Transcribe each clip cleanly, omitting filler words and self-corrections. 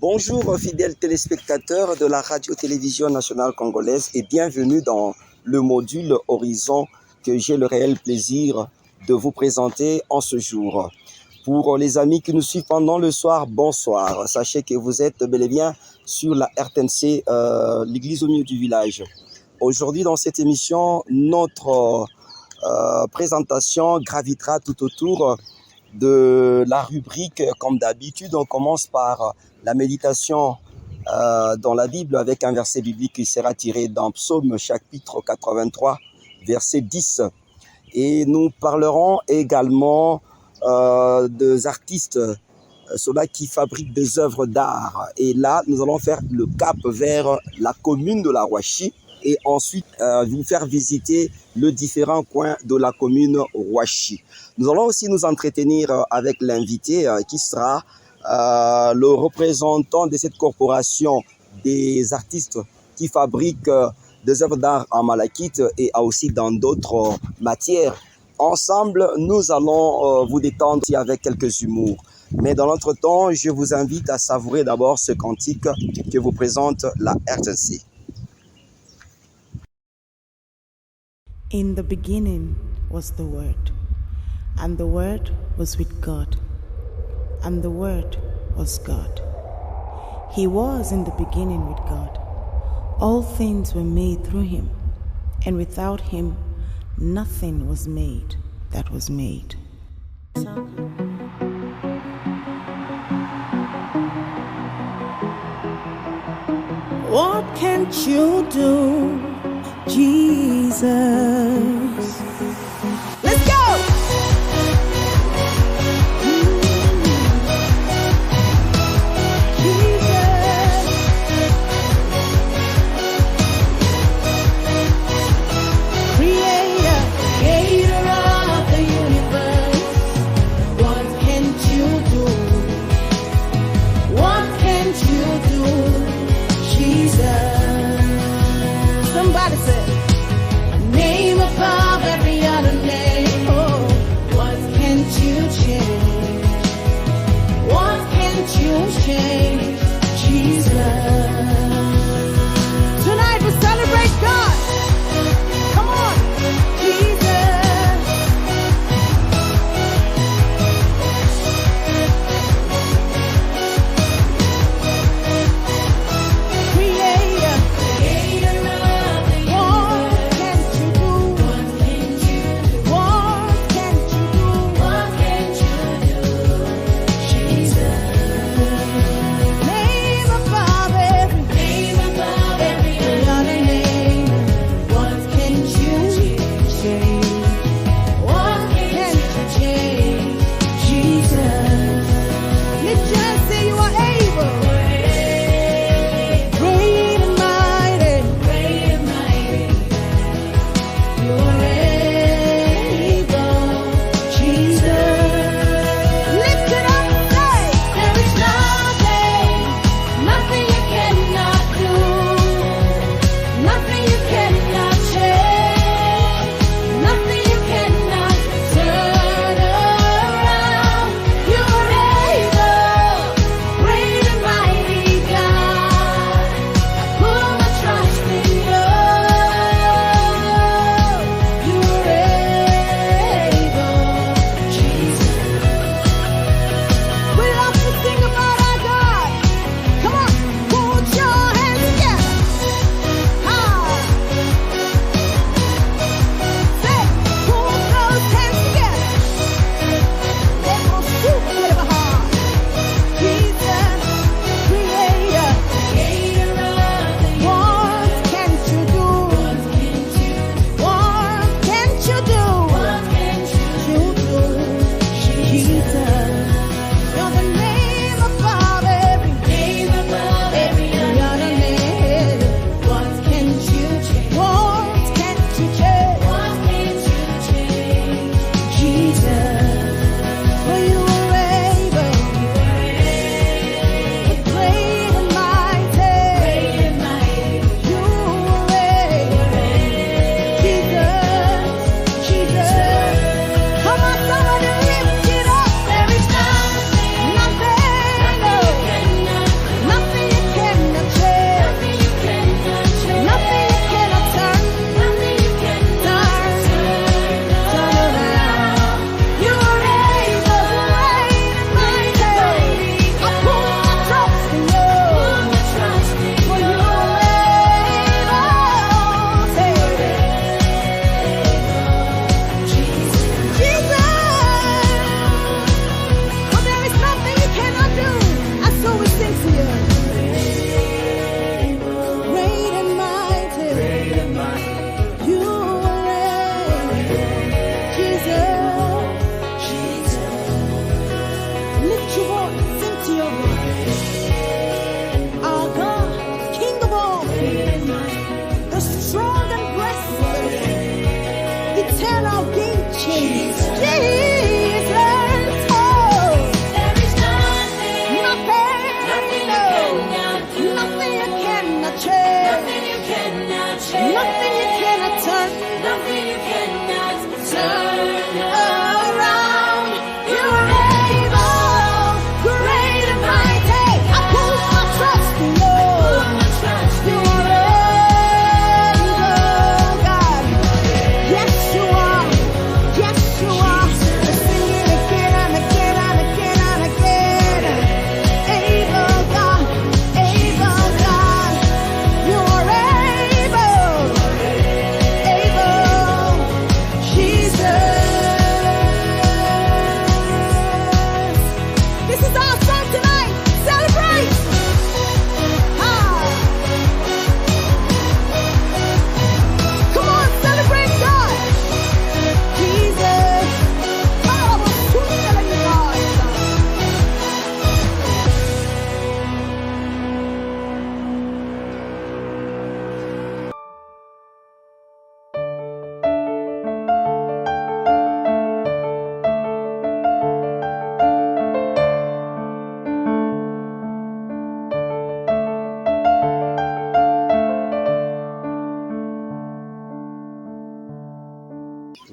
Bonjour fidèles téléspectateurs de la radio-télévision nationale congolaise et bienvenue dans le module Horizon que j'ai le réel plaisir de vous présenter en ce jour. Pour les amis qui nous suivent pendant le soir, bonsoir. Sachez que vous êtes bel et bien sur la RTNC, l'église au milieu du village. Aujourd'hui dans cette émission, notre présentation gravitera tout autour de la rubrique. Comme d'habitude, on commence par la méditation dans la Bible avec un verset biblique qui sera tiré dans Psaume chapitre 83, verset 10. Et nous parlerons également des artistes, ceux-là qui fabriquent des œuvres d'art. Et là, nous allons faire le cap vers la commune de la Rouachi et ensuite vous faire visiter les différents coins de la commune Rouachi. Nous allons aussi nous entretenir avec l'invité qui sera le représentant de cette corporation des artistes qui fabriquent des œuvres d'art en malachite et aussi dans d'autres matières. Ensemble, nous allons vous détendre avec quelques humours. Mais dans l'entretemps, je vous invite à savourer d'abord ce cantique que vous présente la RTNC. In the beginning was the Word, and the Word was with God, and the Word was God. He was in the beginning with God. All things were made through him, and without him nothing was made that was made. What can't you do, Jesus? Let's go! Somebody said, a name above every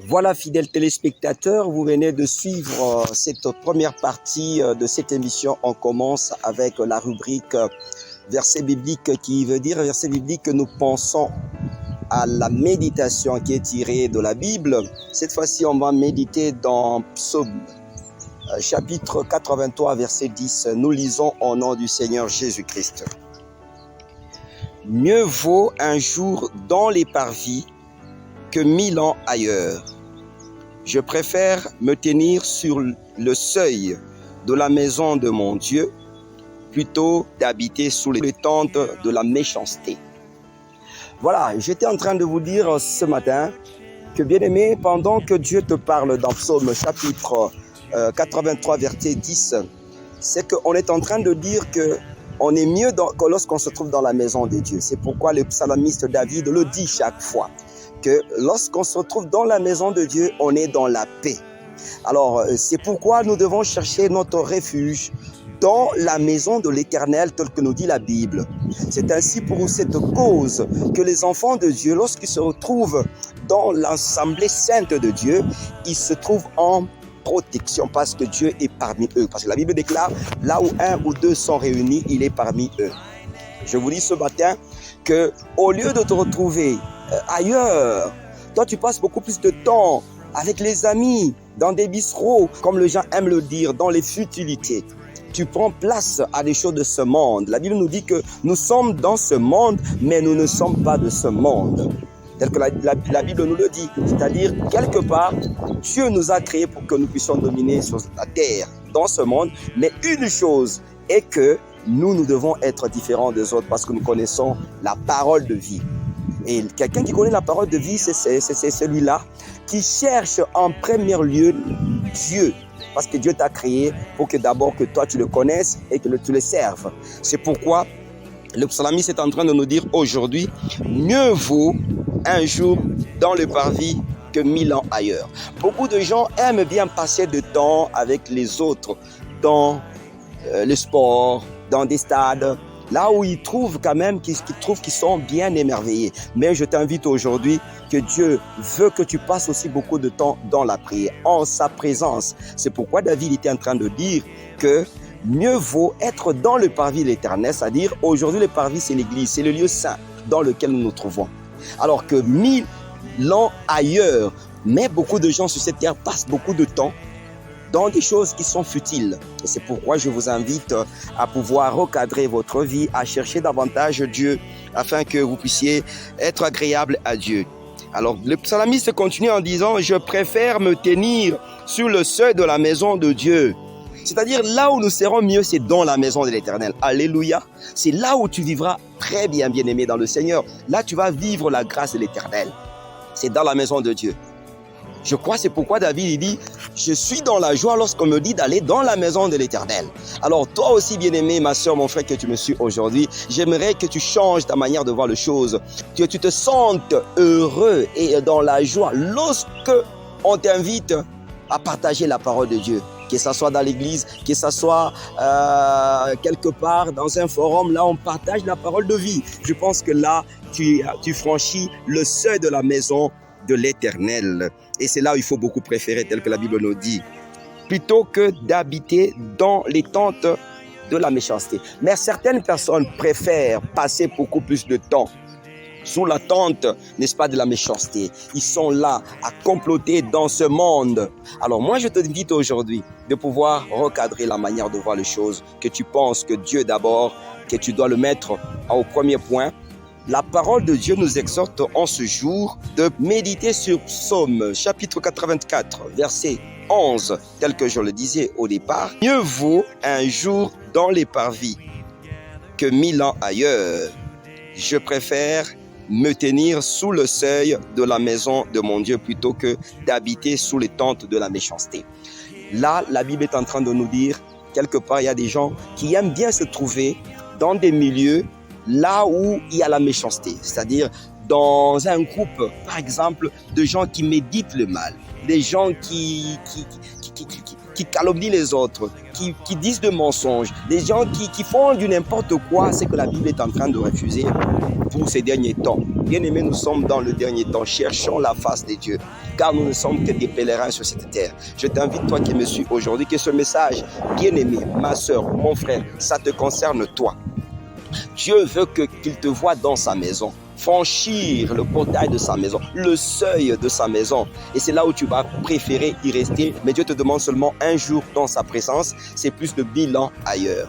Voilà, fidèles téléspectateurs, vous venez de suivre cette première partie de cette émission. On commence avec la rubrique verset biblique qui veut dire verset biblique que nous pensons à la méditation qui est tirée de la Bible. Cette fois-ci, on va méditer dans Psaume chapitre 83, verset 10. Nous lisons au nom du Seigneur Jésus-Christ. Mieux vaut un jour dans les parvis que 1000 ans ailleurs. Je préfère me tenir sur le seuil de la maison de mon Dieu plutôt d'habiter sous les tentes de la méchanceté. Voilà, j'étais en train de vous dire ce matin que, bien-aimé, pendant que Dieu te parle dans Psaume chapitre 83, verset 10, c'est qu'on est en train de dire qu'on est mieux que lorsqu'on se trouve dans la maison de Dieu. C'est pourquoi le psalmiste David le dit chaque fois, que lorsqu'on se retrouve dans la maison de Dieu, on est dans la paix. Alors, c'est pourquoi nous devons chercher notre refuge dans la maison de l'Éternel, tel que nous dit la Bible. C'est ainsi pour cette cause que les enfants de Dieu, lorsqu'ils se retrouvent dans l'assemblée sainte de Dieu, ils se trouvent en protection parce que Dieu est parmi eux. Parce que la Bible déclare, là où un ou deux sont réunis, il est parmi eux. Je vous dis ce matin que au lieu de te retrouver ailleurs, toi tu passes beaucoup plus de temps avec les amis, dans des bistrots, comme les gens aiment le dire, dans les futilités. Tu prends place à des choses de ce monde. La Bible nous dit que nous sommes dans ce monde, mais nous ne sommes pas de ce monde. Tel que la Bible nous le dit. C'est-à-dire, quelque part, Dieu nous a créés pour que nous puissions dominer sur la terre, dans ce monde. Mais une chose est que nous devons être différents des autres parce que nous connaissons la parole de vie. Et quelqu'un qui connaît la parole de vie, c'est celui-là qui cherche en premier lieu Dieu. Parce que Dieu t'a créé pour que d'abord que toi tu le connaisses et que tu le serves. C'est pourquoi le psalmiste est en train de nous dire aujourd'hui, mieux vaut un jour dans le parvis que 1000 ans ailleurs. Beaucoup de gens aiment bien passer du temps avec les autres dans le sport, dans des stades, là où ils trouvent quand même qu'ils sont bien émerveillés. Mais je t'invite aujourd'hui que Dieu veut que tu passes aussi beaucoup de temps dans la prière, en sa présence. C'est pourquoi David était en train de dire que mieux vaut être dans le parvis de l'Éternel, c'est-à-dire aujourd'hui le parvis c'est l'église, c'est le lieu saint dans lequel nous nous trouvons. Alors que 1000 ans ailleurs, mais beaucoup de gens sur cette terre passent beaucoup de temps dans des choses qui sont futiles. Et c'est pourquoi je vous invite à pouvoir recadrer votre vie, à chercher davantage Dieu, afin que vous puissiez être agréable à Dieu. Alors, le psalmiste continue en disant « Je préfère me tenir sur le seuil de la maison de Dieu ». C'est-à-dire, là où nous serons mieux, c'est dans la maison de l'Éternel. Alléluia. C'est là où tu vivras très bien, bien-aimé dans le Seigneur. Là, tu vas vivre la grâce de l'Éternel. C'est dans la maison de Dieu. Je crois, c'est pourquoi David il dit, je suis dans la joie lorsqu'on me dit d'aller dans la maison de l'Éternel. Alors toi aussi, bien-aimé, ma soeur, mon frère, que tu me suis aujourd'hui, j'aimerais que tu changes ta manière de voir les choses, que tu te sentes heureux et dans la joie lorsque on t'invite à partager la parole de Dieu. Que ce soit dans l'église, que ce soit quelque part dans un forum, là on partage la parole de vie. Je pense que là, tu franchis le seuil de la maison de l'Éternel. Et c'est là où il faut beaucoup préférer, tel que la Bible nous dit, plutôt que d'habiter dans les tentes de la méchanceté. Mais certaines personnes préfèrent passer beaucoup plus de temps sous la tente, n'est-ce pas, de la méchanceté. Ils sont là à comploter dans ce monde. Alors moi, je t'invite aujourd'hui de pouvoir recadrer la manière de voir les choses, que tu penses que Dieu d'abord, que tu dois le mettre au premier point. La parole de Dieu nous exhorte en ce jour de méditer sur Psaume chapitre 84, verset 11, tel que je le disais au départ. Mieux vaut un jour dans les parvis que 1000 ans ailleurs. Je préfère me tenir sous le seuil de la maison de mon Dieu plutôt que d'habiter sous les tentes de la méchanceté. Là, la Bible est en train de nous dire, quelque part, il y a des gens qui aiment bien se trouver dans des milieux là où il y a la méchanceté, c'est-à-dire dans un groupe, par exemple, de gens qui méditent le mal, des gens qui calomnient les autres, qui disent de mensonges, des gens qui font du n'importe quoi, c'est que la Bible est en train de refuser pour ces derniers temps. Bien-aimés, nous sommes dans le dernier temps, cherchons la face de Dieu, car nous ne sommes que des pèlerins sur cette terre. Je t'invite, toi qui me suis aujourd'hui, que ce message, bien-aimé, ma soeur, mon frère, ça te concerne toi. Dieu veut qu'il te voie dans sa maison, franchir le portail de sa maison, le seuil de sa maison. Et c'est là où tu vas préférer y rester. Mais Dieu te demande seulement un jour dans sa présence. C'est plus de 1000 ans ailleurs.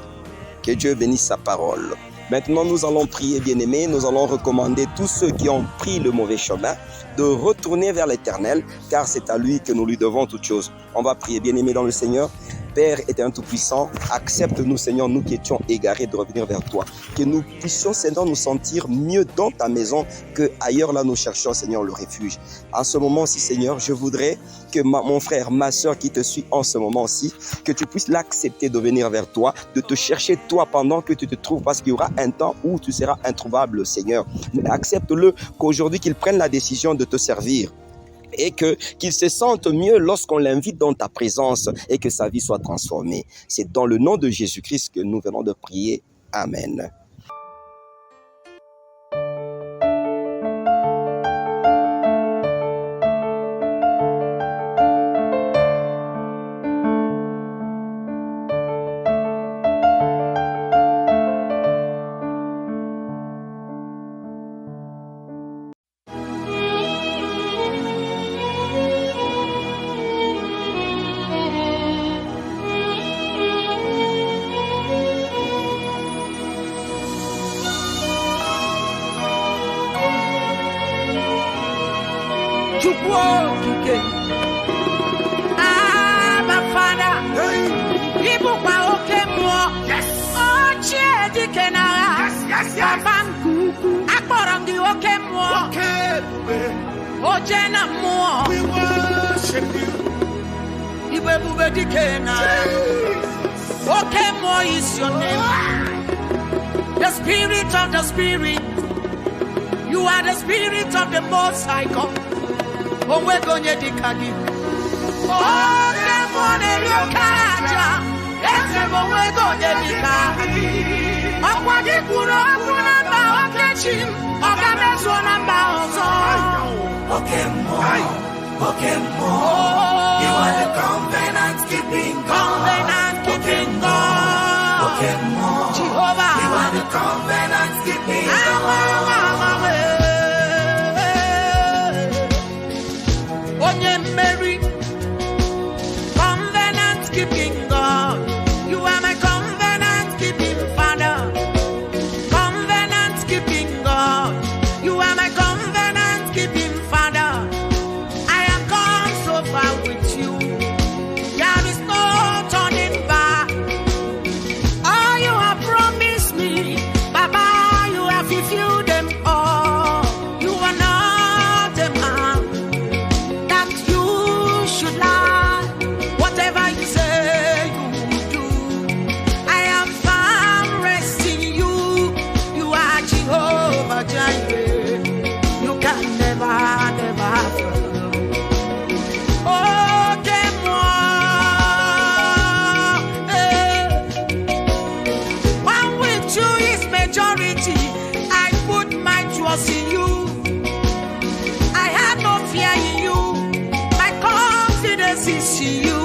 Que Dieu bénisse sa parole. Maintenant, nous allons prier, bien-aimés. Nous allons recommander tous ceux qui ont pris le mauvais chemin de retourner vers l'Éternel, car c'est à lui que nous lui devons toutes choses. On va prier, bien-aimés dans le Seigneur. Père éternel tout-puissant, accepte-nous, Seigneur, nous qui étions égarés, de revenir vers toi. Que nous puissions, Seigneur, nous sentir mieux dans ta maison qu'ailleurs, là, nous cherchons, Seigneur, le refuge. En ce moment-ci, Seigneur, je voudrais que mon frère, ma soeur qui te suit en ce moment-ci, que tu puisses l'accepter de venir vers toi, de te chercher toi pendant que tu te trouves, parce qu'il y aura un temps où tu seras introuvable, Seigneur. Mais accepte-le qu'aujourd'hui, qu'il prenne la décision de te servir. Et qu'il se sente mieux lorsqu'on l'invite dans ta présence et que sa vie soit transformée. C'est dans le nom de Jésus-Christ que nous venons de prier. Amen. Is your name. The Spirit of the Spirit. You are the Spirit of the Most High God. Oh, we're going to dikagi. Oh, the morning you kaja. Every we're going to dikagi. Oh, what the kuro kunamba okechim. Okamezo namba ozo. Okay, more. You are the covenant keeping God. Jehovah, you are the covenant keeping God. Onye Mary, covenant keeping God. You are my covenant keeping Father. Covenant keeping God. You are my covenant keeping Father. I have come so far with you. There is no turning back. Baba, you majority. I put my trust in you. I have no fear in you. My confidence is in you.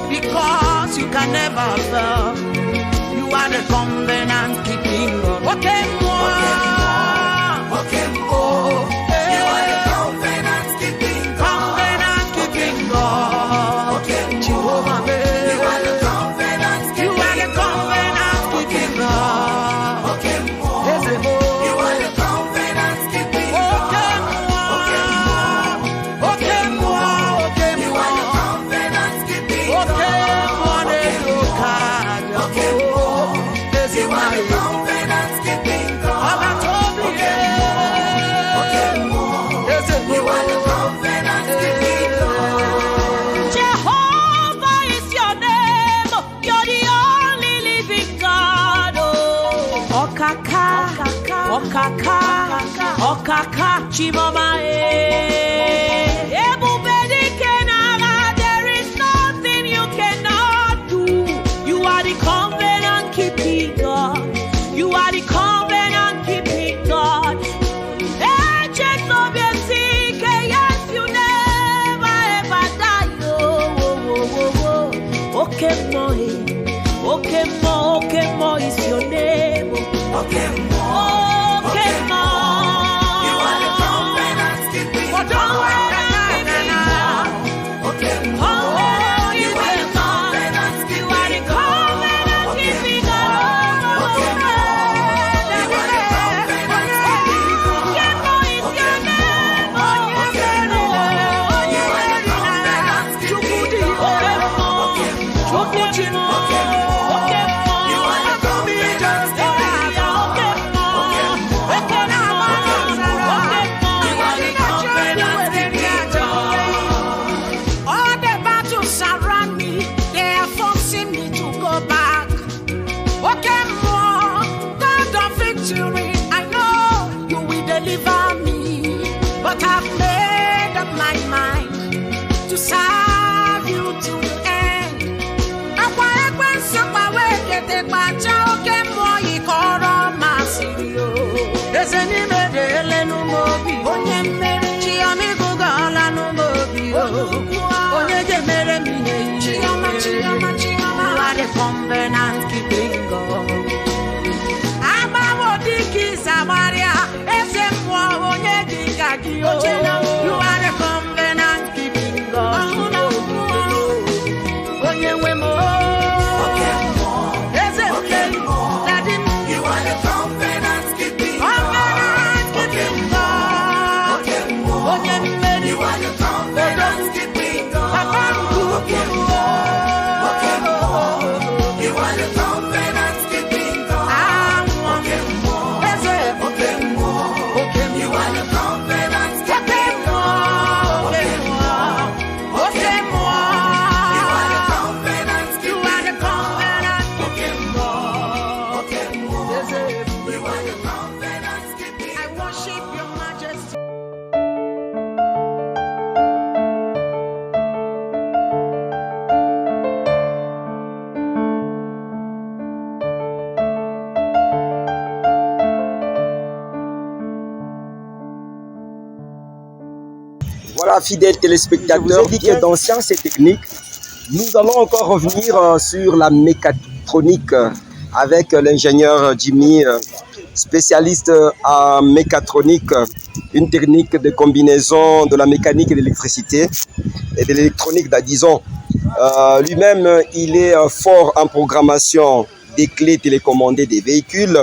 Because you can never fail. You are the covenant keeping God. Okay, more. Okay, more. You are the covenant keeping God. Covenant keeping God. Okay, Jehovah. You are the covenant keeping God. You are the covenant keeping God. Okay, more. You are the covenant keeping God. Okay, more. Okay, more. Okay, more. You are the covenant keeping God. Okay, more. Jehovah is your name. You're the only living God. Oh, Okaka, Okaka, Okaka, Chimoma. There is nothing you cannot do. You are the covenant keeping God. You are the covenant keeping God. Agent of your sick, yes, you never ever die. Okay, more, okay, more, okay, more is your name. Okay, more, okay, more. You are the covenant keeping God. Okay, more. You are the covenant keeping God. You are the covenant keeping God. But I've made up my mind to serve you to the end. Akwa ekwensu pawe kete pacha oke mo ikoro masirio. Eze ni medele numobi. Onye mere chiami gugala numobi. Onye gemere miye. Chioma. You are the covenant keeping God. Amawodiki Samaria. Eze mwa onye dikaki. You are the covenant keeping God. Onye wemo. Eze Daddy. You are the covenant keeping God. Onye mmeri. You are the covenant keeping God. Papa Nkuku. You are the covenant keeping God. Eze. You are the covenant keeping God. Okay, more. You are the covenant keeping God. You are the covenant keeping God. Okay, more. You are the covenant keeping God. I worship your majesty. Voilà, fidèles téléspectateurs, dit que dans Sciences et Techniques, nous allons encore revenir sur la mécatronique avec l'ingénieur Jimmy, spécialiste en mécatronique, une technique de combinaison de la mécanique et de l'électricité et de l'électronique, disons. Lui-même, il est fort en programmation des clés télécommandées des véhicules,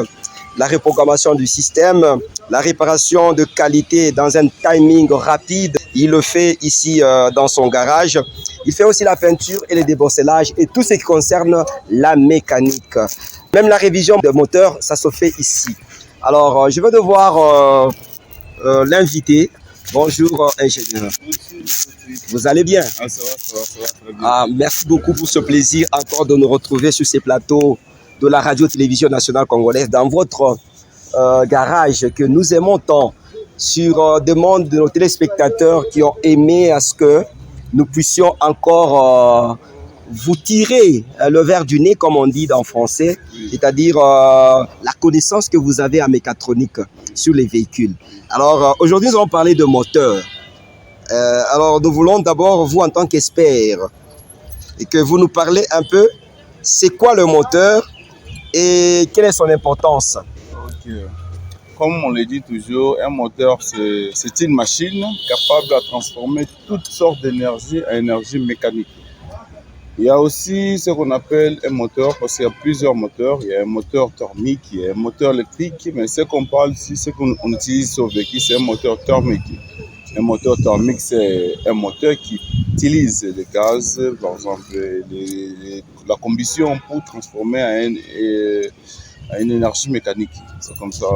la reprogrammation du système, la réparation de qualité dans un timing rapide. Il le fait ici dans son garage. Il fait aussi la peinture et le débosselage et tout ce qui concerne la mécanique. Même la révision de moteur, ça se fait ici. Alors, je vais devoir l'inviter. Bonjour, ingénieur. Vous allez bien? Ça va très bien. Merci beaucoup pour ce plaisir encore de nous retrouver sur ces plateaux de la radio-télévision nationale congolaise dans votre garage que nous aimons tant, sur demande de nos téléspectateurs qui ont aimé à ce que nous puissions encore vous tirez le verre du nez, comme on dit en français, c'est-à-dire la connaissance que vous avez en mécatronique sur les véhicules. Alors, aujourd'hui, nous allons parler de moteur. Alors, nous voulons d'abord, vous en tant qu'expert, et que vous nous parlez un peu, c'est quoi le moteur et quelle est son importance? Ok. Comme on le dit toujours, un moteur, c'est une machine capable de transformer toutes sortes d'énergie en énergie mécanique. Il y a aussi ce qu'on appelle un moteur, parce qu'il y a plusieurs moteurs. Il y a un moteur thermique, il y a un moteur électrique, mais ce qu'on parle ici, ce qu'on utilise sur le véhicule, c'est un moteur thermique. Un moteur thermique, c'est un moteur qui utilise le gaz, par exemple, la combustion pour transformer à une énergie mécanique. C'est comme ça.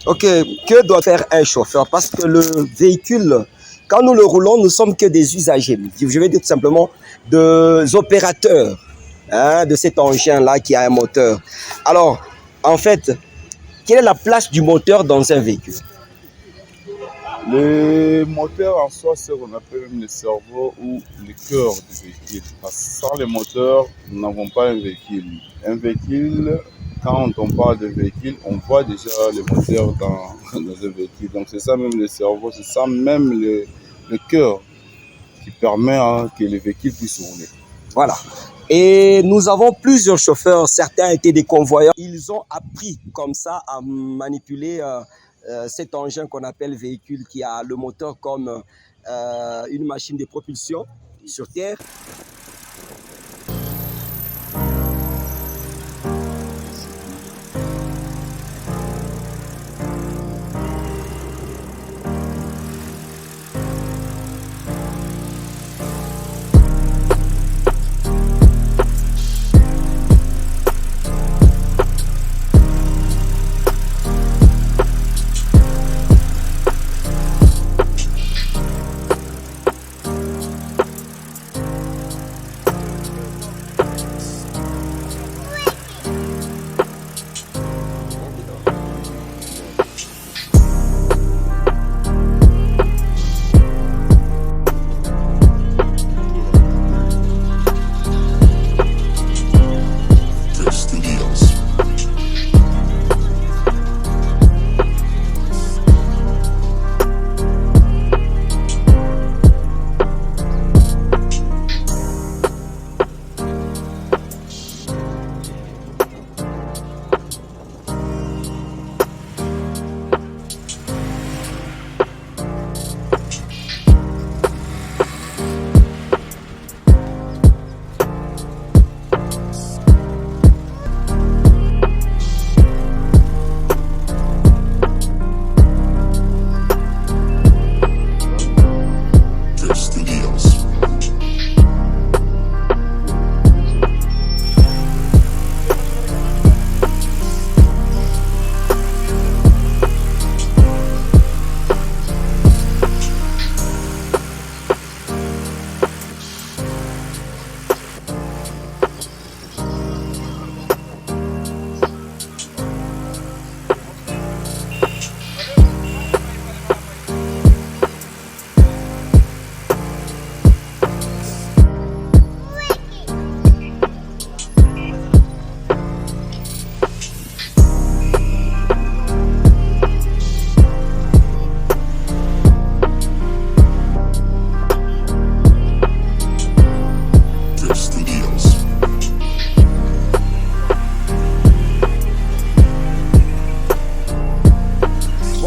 Ok, que doit faire un chauffeur? Parce que le véhicule, quand nous le roulons, nous sommes que des usagers. Je vais dire tout simplement des opérateurs de cet engin-là qui a un moteur. Alors, en fait, quelle est la place du moteur dans un véhicule? Le moteur en soi, c'est ce qu'on appelle même le cerveau ou le cœur du véhicule. Parce que sans le moteur, nous n'avons pas un véhicule. Un véhicule, quand on parle de véhicule, on voit déjà le moteur dans un véhicule. Donc c'est ça même le cerveau, c'est ça même le cœur qui permet que le véhicule puisse rouler. Voilà. Et nous avons plusieurs chauffeurs, certains étaient des convoyeurs. Ils ont appris comme ça à manipuler cet engin qu'on appelle véhicule qui a le moteur comme une machine de propulsion sur terre.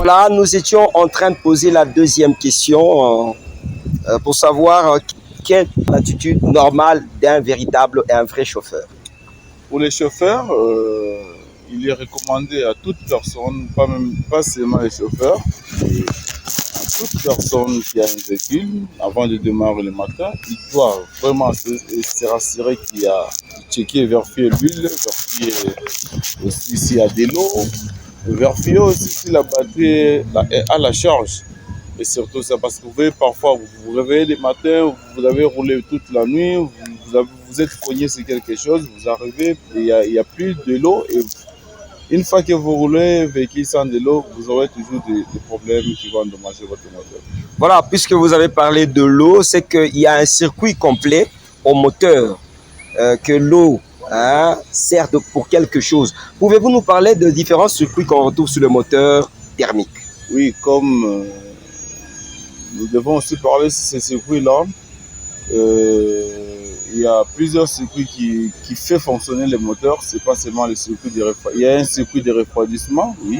Voilà, nous étions en train de poser la deuxième question pour savoir quelle est l'attitude normale d'un véritable et un vrai chauffeur. Pour les chauffeurs, il est recommandé à toute personne, pas seulement les chauffeurs, mais à toute personne qui a un véhicule, avant de démarrer le matin, il doit vraiment se rassurer qu'il a checké, vérifier l'huile, vérifier aussi s'il y a de l'eau, vérifier aussi si la batterie est à la charge. Et surtout ça, parce que vous voyez, parfois vous vous réveillez le matin, vous avez roulé toute la nuit, vous êtes cogné sur quelque chose, vous arrivez, il y a plus de l'eau. Et une fois que vous roulez véhicule sans de l'eau, vous aurez toujours des problèmes qui vont endommager votre moteur. Voilà, puisque vous avez parlé de l'eau, c'est qu'il y a un circuit complet au moteur. que l'eau sert pour quelque chose. Pouvez-vous nous parler de différents circuits qu'on retrouve sur le moteur thermique? Oui, comme nous devons aussi parler de ces circuits-là. Il y a plusieurs circuits qui font fonctionner les moteurs. C'est pas seulement le circuit de refroidissement. Il y a un circuit de refroidissement, oui.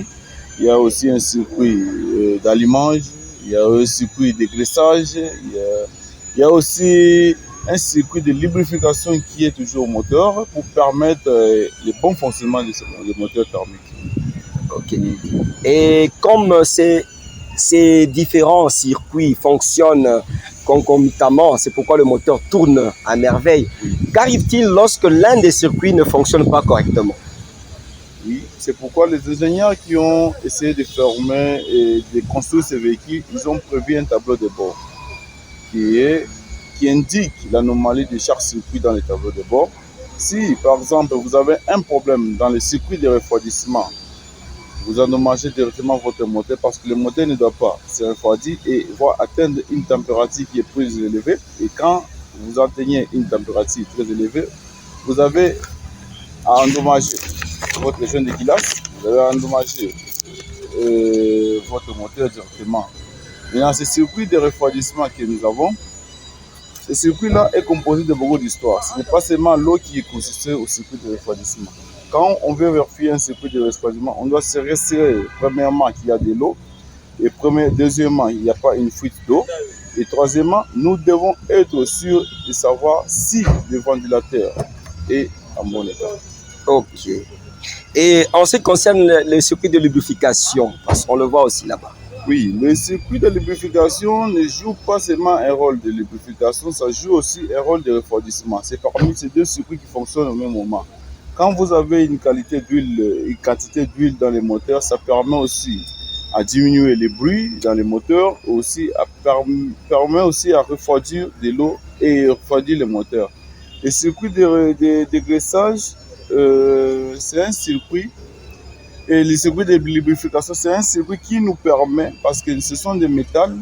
Il y a aussi un circuit d'allumage. Il y a un circuit de graissage. Il y a aussi un circuit de lubrification qui est toujours au moteur pour permettre le bon fonctionnement de ce moteur thermique. Ok. Et comme ces différents circuits fonctionnent concomitamment, c'est pourquoi le moteur tourne à merveille. Qu'arrive-t-il lorsque l'un des circuits ne fonctionne pas correctement? Oui, c'est pourquoi les ingénieurs qui ont essayé de fermer et de construire ces véhicules, ils ont prévu un tableau de bord qui indique l'anomalie de chaque circuit dans le tableau de bord. Si, par exemple, vous avez un problème dans le circuit de refroidissement, vous endommagez directement votre moteur parce que le moteur ne doit pas se refroidir et va atteindre une température qui est plus élevée. Et quand vous atteignez une température très élevée, vous avez à endommager votre chaîne de glace, vous avez endommagé votre moteur directement. Maintenant, ce circuit de refroidissement que nous avons, ce circuit-là est composé de beaucoup d'histoires. Ce n'est pas seulement l'eau qui est consistée au circuit de refroidissement. Quand on veut vérifier un circuit de refroidissement, on doit se rassurer premièrement qu'il y a de l'eau, et deuxièmement, il n'y a pas une fuite d'eau. Et troisièmement, nous devons être sûrs de savoir si le ventilateur est en bon état. Ok. Et en ce qui concerne le circuit de lubrification, parce qu'on le voit aussi là-bas. Oui, le circuit de lubrification ne joue pas seulement un rôle de lubrification, ça joue aussi un rôle de refroidissement. C'est parmi ces deux circuits qui fonctionnent au même moment. Quand vous avez une quantité d'huile dans les moteurs, ça permet aussi à diminuer les bruits dans les moteurs, permet aussi à refroidir de l'eau et refroidir les moteurs. Le circuit de graissage, c'est un circuit, et le circuit de lubrification, c'est un circuit qui nous permet, parce que ce sont des métals,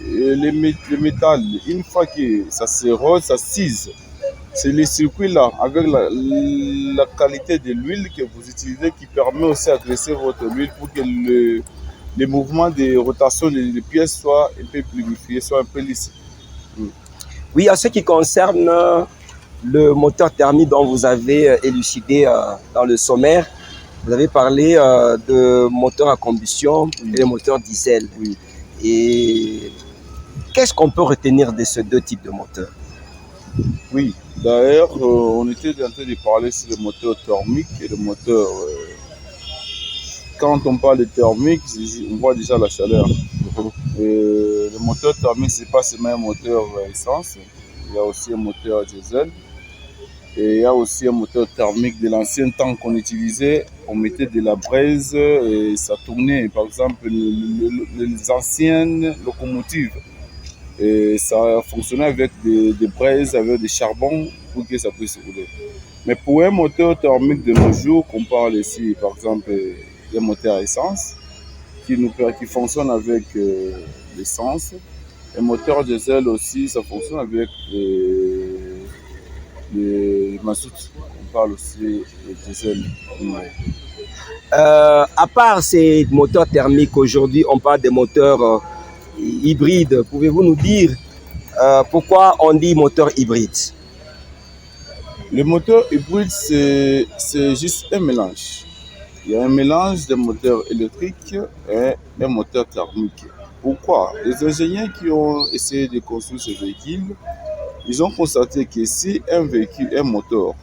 et les métals, une fois que ça se rôde, ça s'use. C'est le circuit-là, avec la qualité de l'huile que vous utilisez, qui permet aussi à graisser votre huile pour que les mouvements de rotation des pièces soient un peu fluidifiés, soient un peu lisses. Oui, en ce qui concerne le moteur thermique dont vous avez élucidé dans le sommaire, vous avez parlé de moteur à combustion et de moteur diesel. Oui. Et qu'est-ce qu'on peut retenir de ces deux types de moteurs? Oui, d'ailleurs, on était en train de parler sur le moteur thermique et le moteur. Quand on parle de thermique, on voit déjà la chaleur. Le moteur thermique, ce n'est pas seulement un moteur essence, il y a aussi un moteur diesel. Et il y a aussi un moteur thermique de l'ancien temps qu'on utilisait. On mettait de la braise et ça tournait. Par exemple, les anciennes locomotives. Et ça fonctionnait avec des braises, avec des charbons pour que ça puisse rouler. Mais pour un moteur thermique de nos jours, qu'on parle ici, par exemple, des moteurs à essence, qui fonctionne avec l'essence. Un moteur diesel aussi, ça fonctionne avec le mazout. On parle aussi de diesel. À part ces moteurs thermiques, aujourd'hui, on parle des moteurs hybrides. Pouvez-vous nous dire pourquoi on dit moteur hybride? Le moteur hybride, c'est juste un mélange. Il y a un mélange de moteur électrique et un moteur thermique. Pourquoi? Les ingénieurs qui ont essayé de construire ce véhicule, ils ont constaté que si un moteur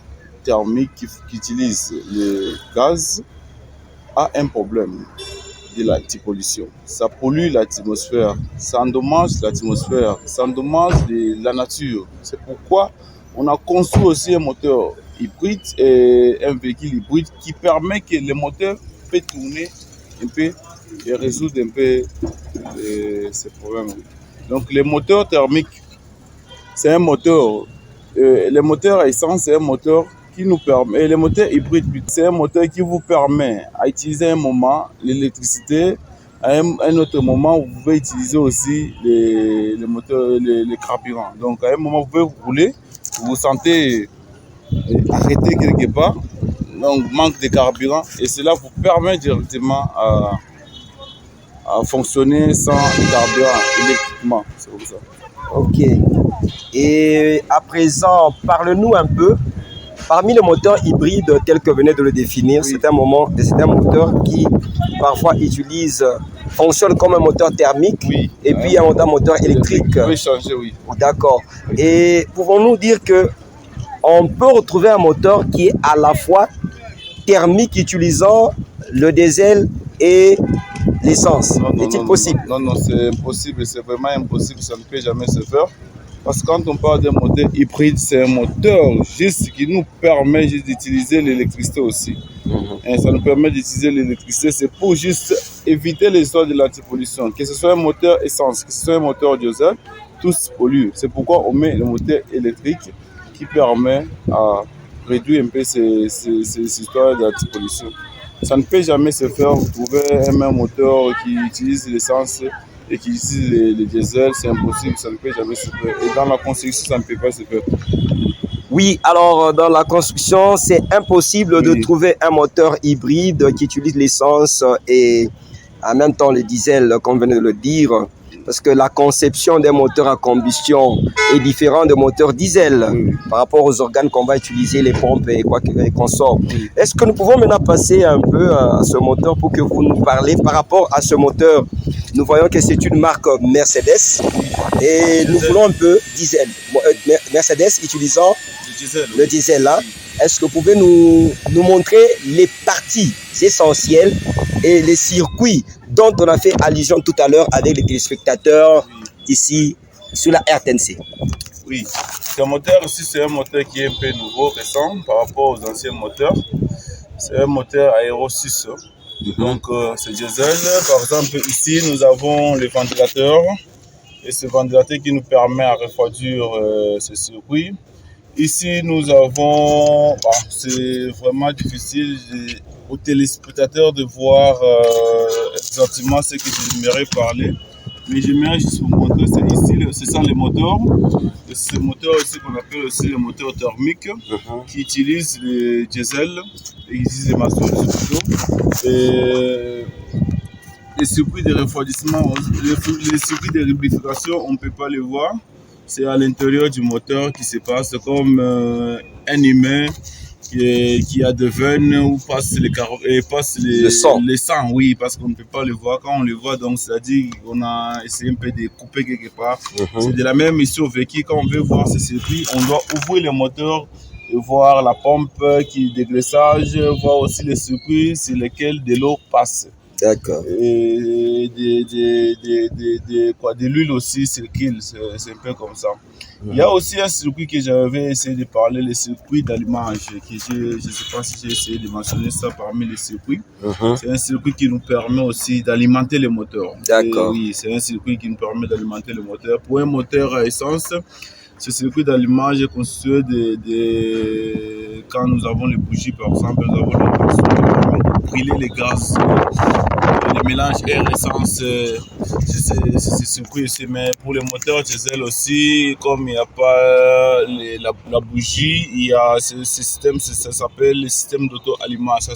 thermique qui utilise le gaz a un problème de pollution, ça pollue l'atmosphère, ça endommage l'atmosphère, ça endommage la nature. C'est pourquoi on a construit aussi un moteur hybride et un véhicule hybride qui permet que le moteur peut tourner un peu et résoudre un peu ces problèmes. Donc le moteur thermique, c'est un moteur, le moteur à essence, c'est un moteur qui nous permet, et le moteur hybride, c'est un moteur qui vous permet à utiliser un moment l'électricité, à un autre moment, vous pouvez utiliser aussi les carburants. Donc à un moment, vous pouvez rouler, vous vous sentez arrêté quelque part, donc manque de carburant, et cela vous permet directement à fonctionner sans carburant électriquement. C'est comme ça. Ok. Et à présent, parle-nous un peu. Parmi les moteurs hybrides tels que venez de le définir, Oui. c'est un moteur qui parfois fonctionne comme un moteur thermique, Oui. et puis un moteur électrique. Vous pouvez changer, oui. D'accord. Et pouvons-nous dire que on peut retrouver un moteur qui est à la fois thermique utilisant le diesel et l'essence? Est-il possible? Non, c'est impossible, c'est vraiment impossible, ça ne peut jamais se faire. Parce que quand on parle d'un moteur hybride, c'est un moteur juste qui nous permet juste d'utiliser l'électricité aussi. Et ça nous permet d'utiliser l'électricité, c'est pour juste éviter les histoires de l'antipollution. Que ce soit un moteur essence, que ce soit un moteur diesel, tous polluent. C'est pourquoi on met le moteur électrique qui permet à réduire un peu ces histoires d'antipollution. Ça ne peut jamais se faire. Vous trouvez un même moteur qui utilise l'essence et qui utilise le diesel, c'est impossible, ça ne peut jamais se faire. Et dans la construction, ça ne peut pas se faire. Oui, alors dans la construction, c'est impossible de trouver un moteur hybride qui utilise l'essence et en même temps le diesel, comme venez de le dire, parce que la conception des moteurs à combustion est différente des moteurs diesel par rapport aux organes qu'on va utiliser, les pompes et quoi qu'on sort. Est-ce que nous pouvons maintenant passer un peu à ce moteur pour que vous nous parlez par rapport à ce moteur? Nous voyons que c'est une marque Mercedes et nous voulons un peu diesel. Mercedes utilisant le diesel là. Est-ce que vous pouvez nous montrer les parties essentielles et les circuits dont on a fait allusion tout à l'heure avec les téléspectateurs ici sur la RTNC? Oui, ce moteur aussi, c'est un moteur qui est un peu nouveau, récent par rapport aux anciens moteurs. C'est un moteur Aero 6. Donc, c'est diesel. Par exemple, ici, nous avons le ventilateur. Et ce ventilateur qui nous permet à refroidir ce circuit. Ici, nous avons, c'est vraiment difficile aux téléspectateurs de voir exactement ce que j'aimerais parler. Mais j'aimerais juste vous montrer, ce sont les moteurs. Et ce moteur ici qu'on appelle aussi le moteur thermique qui utilise le diesel et qui utilise les masses et les circuits de refroidissement, les circuits de lubrification, on ne peut pas les voir. C'est à l'intérieur du moteur qui se passe comme un humain qui a des veines où passe le sang, oui, parce qu'on ne peut pas le voir. Quand on le voit, donc c'est-à-dire qu'on a essayé un peu de couper quelque part. C'est de la même mission vécu. Quand on veut voir ce circuit, on doit ouvrir le moteur et voir la pompe qui dégraissage, voir aussi les circuits sur lesquels de l'eau passe. D'accord. Et de l'huile aussi circule, c'est un peu comme ça. Il y a aussi un circuit que j'avais essayé de parler, le circuit d'allumage. Je ne sais pas si j'ai essayé de mentionner ça parmi les circuits. C'est un circuit qui nous permet aussi d'alimenter le moteur. D'accord. Oui, c'est un circuit qui nous permet d'alimenter le moteur. Pour un moteur à essence, ce circuit d'allumage est constitué quand nous avons les bougies, par exemple, nous avons les bougies qui permettent de brûler les gaz. Le mélange air-essence, c'est circuit ici. Mais pour les moteurs diesel aussi, comme il n'y a pas la bougie, il y a ce système, ça s'appelle le système d'auto-allumage.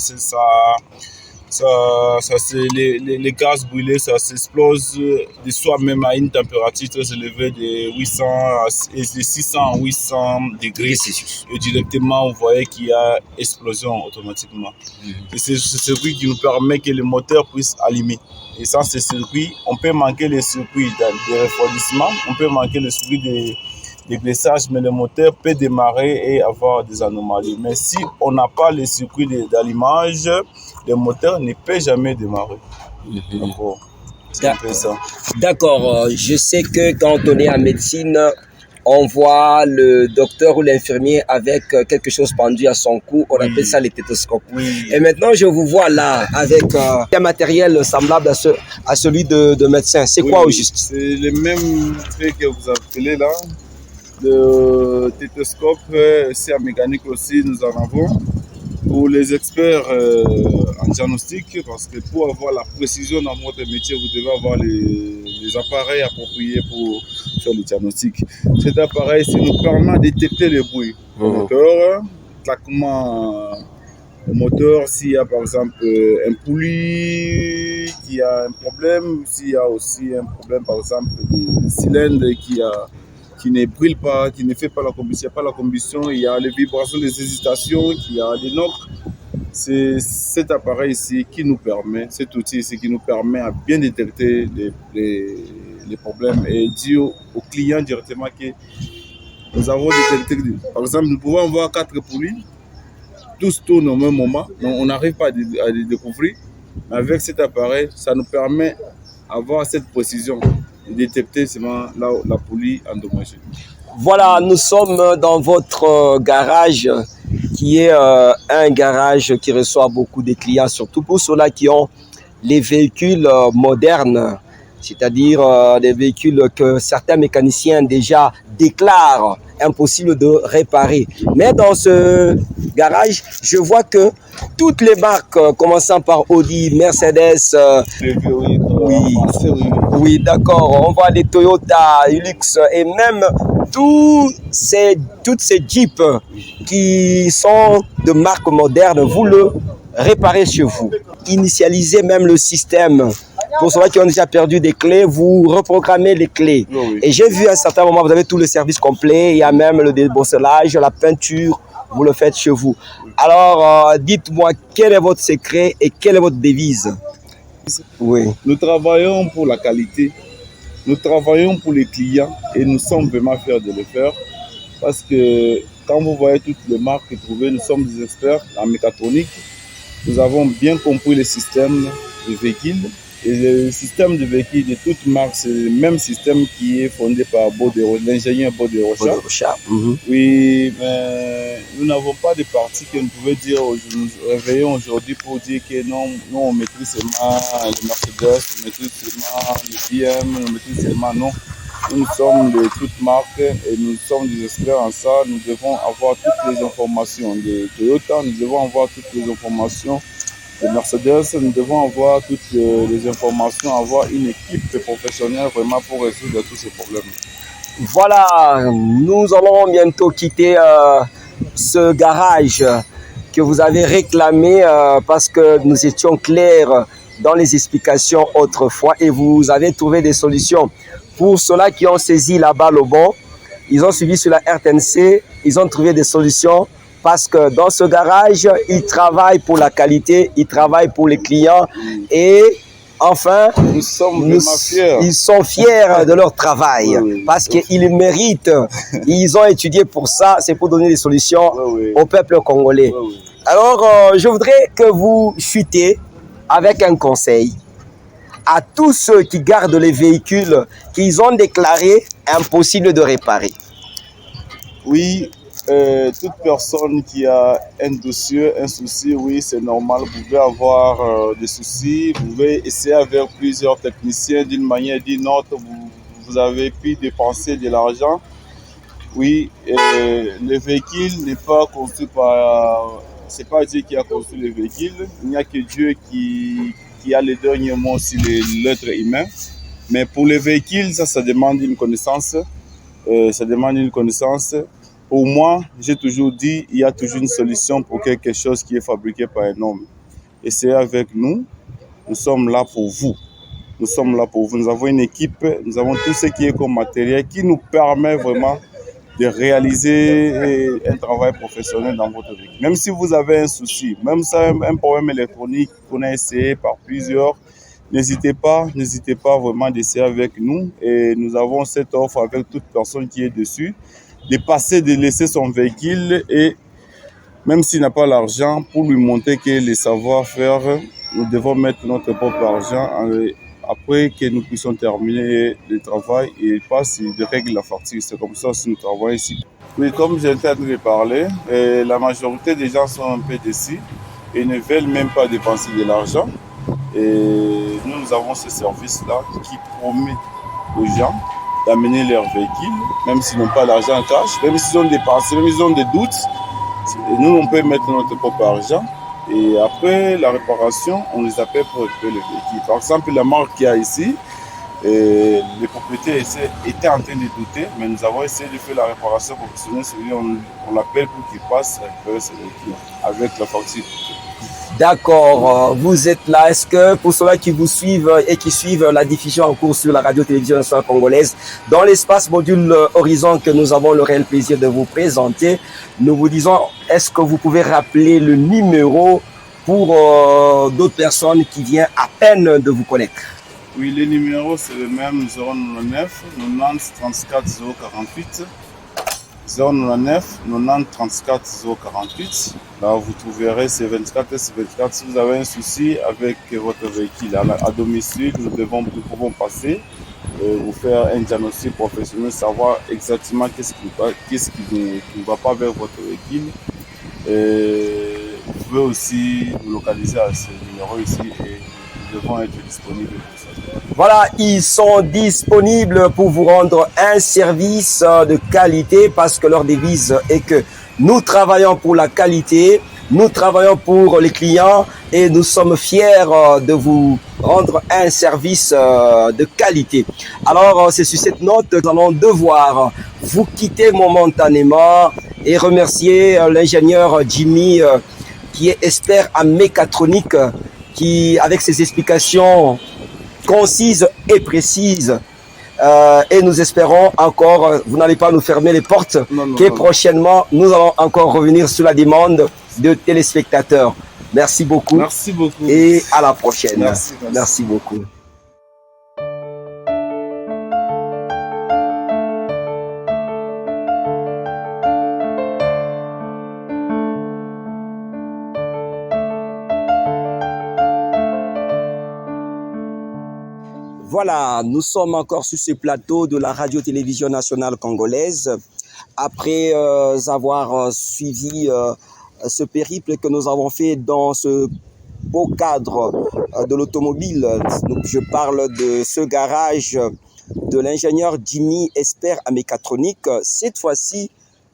Les gaz brûlés, ça s'explose de soi-même à une température très élevée de 600 à 800 degrés. Et directement, vous voyez qu'il y a explosion automatiquement. Et c'est ce circuit qui nous permet que le moteur puisse allumer. Et sans ce circuit, on peut manquer les circuits de refroidissement, on peut manquer les circuits de glaçage, mais le moteur peut démarrer et avoir des anomalies. Mais si on n'a pas les circuits d'allumage, le moteur ne peut jamais démarrer. C'est un peu ça. D'accord. Je sais que quand on est en médecine, on voit le docteur ou l'infirmier avec quelque chose pendu à son cou. On appelle ça les stéthoscopes. Et maintenant, je vous vois là avec un matériel semblable à celui de médecin. C'est quoi au juste? C'est le même truc que vous appelez là. Le stéthoscope, c'est en mécanique aussi, nous en avons. Pour les experts en diagnostic, parce que pour avoir la précision dans votre métier, vous devez avoir les appareils appropriés pour faire le diagnostic. Cet appareil nous permet de détecter le bruit du moteur claquement au moteur, s'il y a par exemple un poulie qui a un problème, s'il y a aussi un problème par exemple des cylindres qui ne brûlent pas, qui ne fait pas la combustion, il y a les vibrations des hésitations, il y a des notes. C'est cet appareil ici qui nous permet, cet outil ici qui nous permet à bien détecter les problèmes et dire au client directement que nous avons détecté. Par exemple, nous pouvons avoir 4 poulies, tous tournent au même moment, donc on n'arrive pas à les découvrir. Mais avec cet appareil, ça nous permet d'avoir cette précision de détecter seulement la poulie endommagée. Voilà, nous sommes dans votre garage qui est un garage qui reçoit beaucoup de clients, surtout pour ceux-là qui ont les véhicules modernes, c'est-à-dire des véhicules que certains mécaniciens déjà déclarent impossible de réparer. Mais dans ce garage, je vois que toutes les marques, commençant par Audi, Mercedes, oui, d'accord, on voit les Toyota, Hilux et même toutes ces Jeeps qui sont de marque moderne, vous le réparez chez vous. Initialisez même le système. Pour ceux qui ont déjà perdu des clés, vous reprogrammez les clés. Oui. Et j'ai vu à un certain moment, vous avez tout le service complet. Il y a même le débosselage, la peinture. Vous le faites chez vous. Alors, dites-moi, quel est votre secret et quelle est votre devise? Oui. Nous travaillons pour la qualité. Nous travaillons pour les clients et nous sommes vraiment fiers de le faire. Parce que quand vous voyez toutes les marques trouvées, nous sommes des experts en mécatronique. Nous avons bien compris le système du véhicule. Et le système de véhicule de toute marque, c'est le même système qui est fondé par l'ingénieur Baudé-Rocha. Oui, mais nous n'avons pas de partie que nous pouvons dire, nous réveillons aujourd'hui pour dire que non, nous on maîtrise seulement le Mercedes, on maîtrise seulement le BM, on maîtrise seulement non. Nous sommes de toutes marques et nous sommes des experts en ça. Nous devons avoir toutes les informations de Toyota, nous devons avoir toutes les informations de Mercedes, nous devons avoir toutes les informations, avoir une équipe professionnelle vraiment pour résoudre tous ces problèmes. Voilà, nous allons bientôt quitter ce garage que vous avez réclamé parce que nous étions clairs dans les explications autrefois et vous avez trouvé des solutions. Pour ceux-là qui ont saisi la balle au bon, ils ont suivi sur la RTNC, ils ont trouvé des solutions parce que dans ce garage, ils travaillent pour la qualité, ils travaillent pour les clients et enfin, nous sommes vraiment fiers. Ils sont fiers de leur travail parce qu'ils méritent. Ils ont étudié pour ça, c'est pour donner des solutions au peuple congolais. Alors, je voudrais que vous chuitiez avec un conseil à tous ceux qui gardent les véhicules qu'ils ont déclaré impossible de réparer. Oui, toute personne qui a un dossier, un souci, oui, c'est normal. Vous pouvez avoir des soucis, vous pouvez essayer avec plusieurs techniciens d'une manière ou d'une autre. Vous avez pu dépenser de l'argent. Oui, le véhicule n'est pas construit par... C'est pas Dieu qui a construit le véhicule. Il n'y a que Dieu qui a le dernier mot sur l'être humain. Mais pour les véhicules, ça demande une connaissance. Ça demande une connaissance. Pour moi, j'ai toujours dit, il y a toujours une solution pour quelque chose qui est fabriqué par un homme. Et c'est avec nous, nous sommes là pour vous. Nous sommes là pour vous. Nous avons une équipe, nous avons tout ce qui est comme matériel qui nous permet vraiment de réaliser un travail professionnel dans votre vie. Même si vous avez un souci, même si un problème électronique qu'on a essayé par plusieurs, n'hésitez pas vraiment d'essayer avec nous. Et nous avons cette offre avec toute personne qui est dessus, de laisser son véhicule et même s'il n'a pas l'argent, pour lui montrer que les savoir-faire, nous devons mettre notre propre argent après que nous puissions terminer le travail et il passe, il règle la facture. C'est comme ça que nous travaillons ici. Oui, comme j'étais en train de parler, la majorité des gens sont un peu déçus et ne veulent même pas dépenser de l'argent. Et nous avons ce service-là qui promet aux gens d'amener leur véhicule, même s'ils n'ont pas l'argent en cash, même s'ils ont dépensé, même s'ils ont des doutes. Nous, on peut mettre notre propre argent. Et après la réparation, on les appelle pour récupérer le véhicule. Par exemple, la marque qu'il y a ici, Et les propriétaires étaient en train de douter, mais nous avons essayé de faire la réparation professionnelle. On l'appelle pour qu'il passe récupérer ses véhicules avec la facture. D'accord, vous êtes là. Est-ce que pour ceux qui vous suivent et qui suivent la diffusion en cours sur la radio-télévision nationale congolaise, dans l'espace module Horizon que nous avons le réel plaisir de vous présenter, nous vous disons, est-ce que vous pouvez rappeler le numéro pour d'autres personnes qui viennent à peine de vous connaître? Oui, les numéros c'est le même, 099 90 34 048. 099 90 34 048. Là, vous trouverez ces 24 et ces 24. Si vous avez un souci avec votre véhicule à domicile, nous pouvons passer, vous faire un diagnostic professionnel, savoir exactement qu'est-ce qui ne va pas avec votre véhicule. Vous pouvez aussi nous localiser à ce numéro ici et nous devons être disponibles pour ça. Voilà, ils sont disponibles pour vous rendre un service de qualité parce que leur devise est que nous travaillons pour la qualité, nous travaillons pour les clients et nous sommes fiers de vous rendre un service de qualité. Alors, c'est sur cette note que nous allons devoir vous quitter momentanément et remercier l'ingénieur Jimmy qui est expert en mécatronique qui, avec ses explications concise et précise. Et nous espérons encore, vous n'allez pas nous fermer les portes, que prochainement, nous allons encore revenir sur la demande de téléspectateurs. Merci beaucoup. Merci beaucoup. Et à la prochaine. Merci. Merci beaucoup. Voilà, nous sommes encore sur ce plateau de la radio-télévision nationale congolaise. Après avoir suivi ce périple que nous avons fait dans ce beau cadre de l'automobile, je parle de ce garage de l'ingénieur Jimmy, expert en mécatronique. Cette fois-ci,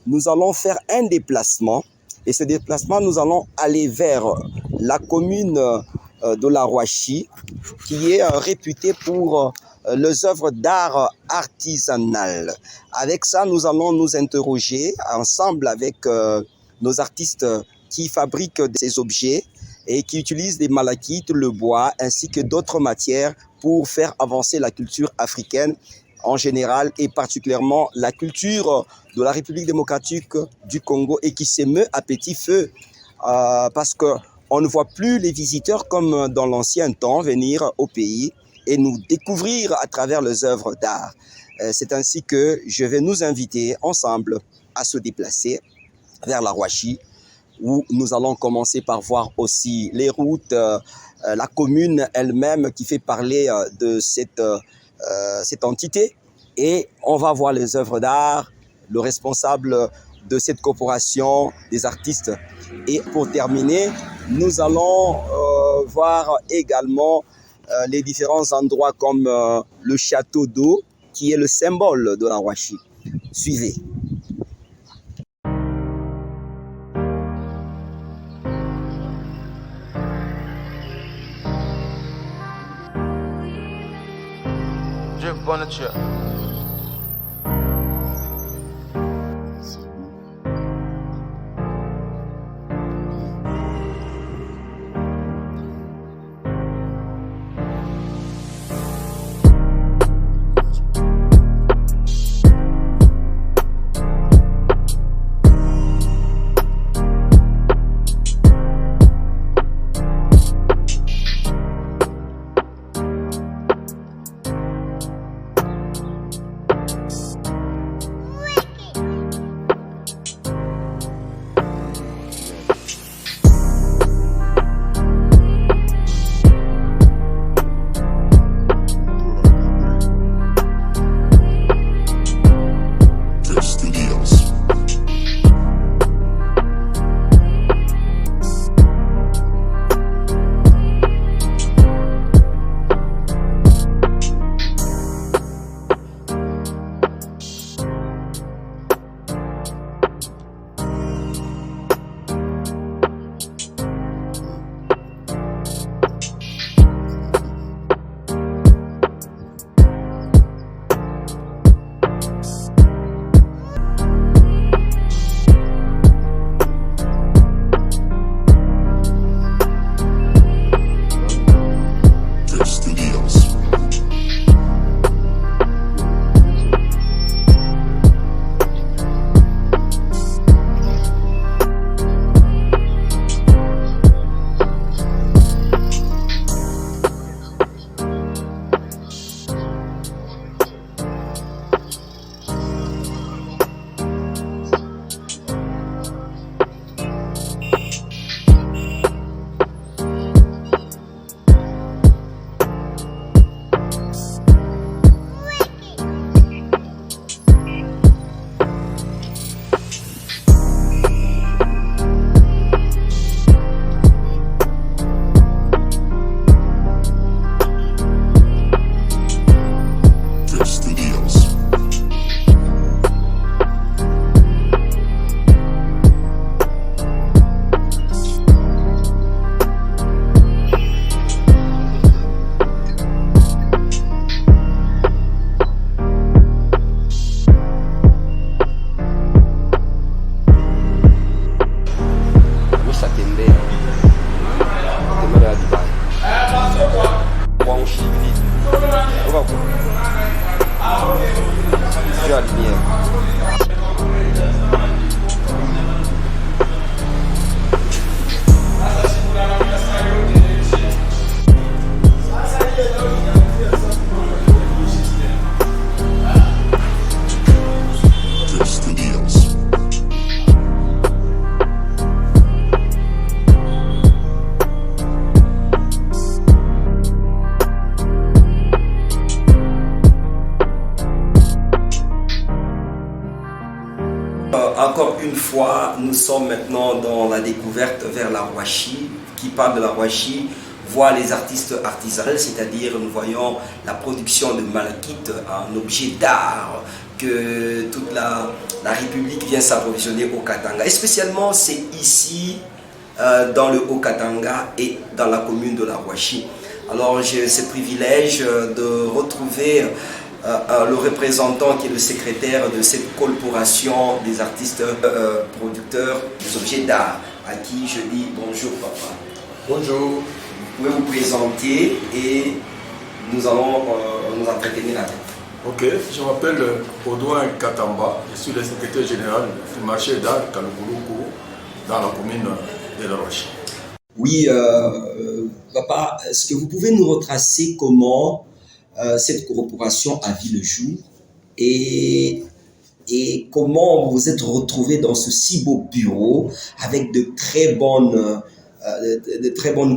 nous allons faire un déplacement. Et ce déplacement, nous allons aller vers la commune de la Rouachi, qui est réputée pour les œuvres d'art artisanales. Avec ça, nous allons nous interroger ensemble avec nos artistes qui fabriquent ces objets et qui utilisent des malachites, le bois, ainsi que d'autres matières pour faire avancer la culture africaine en général et particulièrement la culture de la République démocratique du Congo et qui s'émeut à petit feu parce que on ne voit plus les visiteurs comme dans l'ancien temps venir au pays et nous découvrir à travers les œuvres d'art. C'est ainsi que je vais nous inviter ensemble à se déplacer vers la Rouachi, où nous allons commencer par voir aussi les routes, la commune elle-même qui fait parler de cette entité. Et on va voir les œuvres d'art, le responsable de cette corporation, des artistes. Et pour terminer, nous allons voir également les différents endroits comme le château d'eau, qui est le symbole de la Rouachi. Suivez. Drip on the trip. Encore une fois, nous sommes maintenant dans la découverte vers la Rouachi. Qui parle de la Rouachi voit les artistes artisanaux, c'est-à-dire nous voyons la production de malachite, un objet d'art que toute la République vient s'approvisionner au Katanga. Et spécialement, c'est ici, dans le Haut-Katanga et dans la commune de la Rouachi. Alors j'ai ce privilège de retrouver le représentant qui est le secrétaire de cette corporation des artistes producteurs des objets d'art, à qui je dis bonjour papa. Bonjour. Vous pouvez vous présenter et nous allons nous entretenir avec. Ok, je m'appelle Audouin Katamba, je suis le secrétaire général du marché d'art Kaluguluku dans la commune de la Roche. Oui, papa, est-ce que vous pouvez nous retracer comment cette corporation a vu le jour et comment vous vous êtes retrouvé dans ce si beau bureau avec de très bonnes